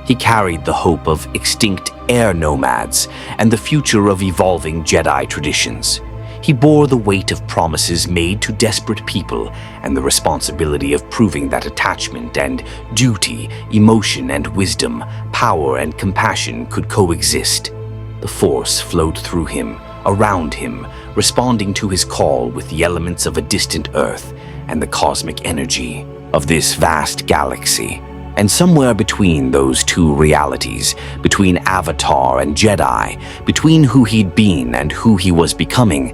He carried the hope of extinct air nomads and the future of evolving Jedi traditions. He bore the weight of promises made to desperate people and the responsibility of proving that attachment and duty, emotion and wisdom, power and compassion could coexist. The Force flowed through him, around him, responding to his call with the elements of a distant Earth and the cosmic energy of this vast galaxy. And somewhere between those 2 realities, between Avatar and Jedi, between who he'd been and who he was becoming,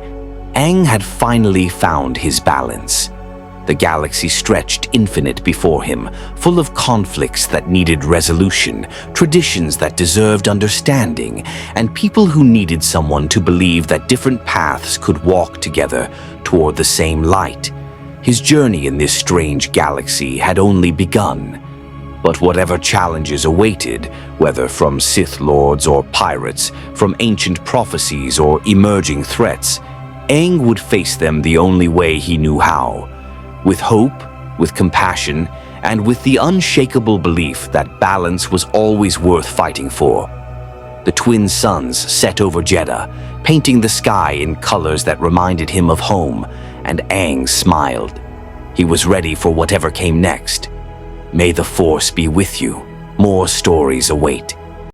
Aang had finally found his balance. The galaxy stretched infinite before him, full of conflicts that needed resolution, traditions that deserved understanding, and people who needed someone to believe that different paths could walk together toward the same light. His journey in this strange galaxy had only begun. But whatever challenges awaited, whether from Sith Lords or pirates, from ancient prophecies or emerging threats, Aang would face them the only way he knew how, with hope, with compassion, and with the unshakable belief that balance was always worth fighting for. The twin suns set over Jeddah, painting the sky in colors that reminded him of home, and Aang smiled. He was ready for whatever came next. May the Force be with you. More stories await.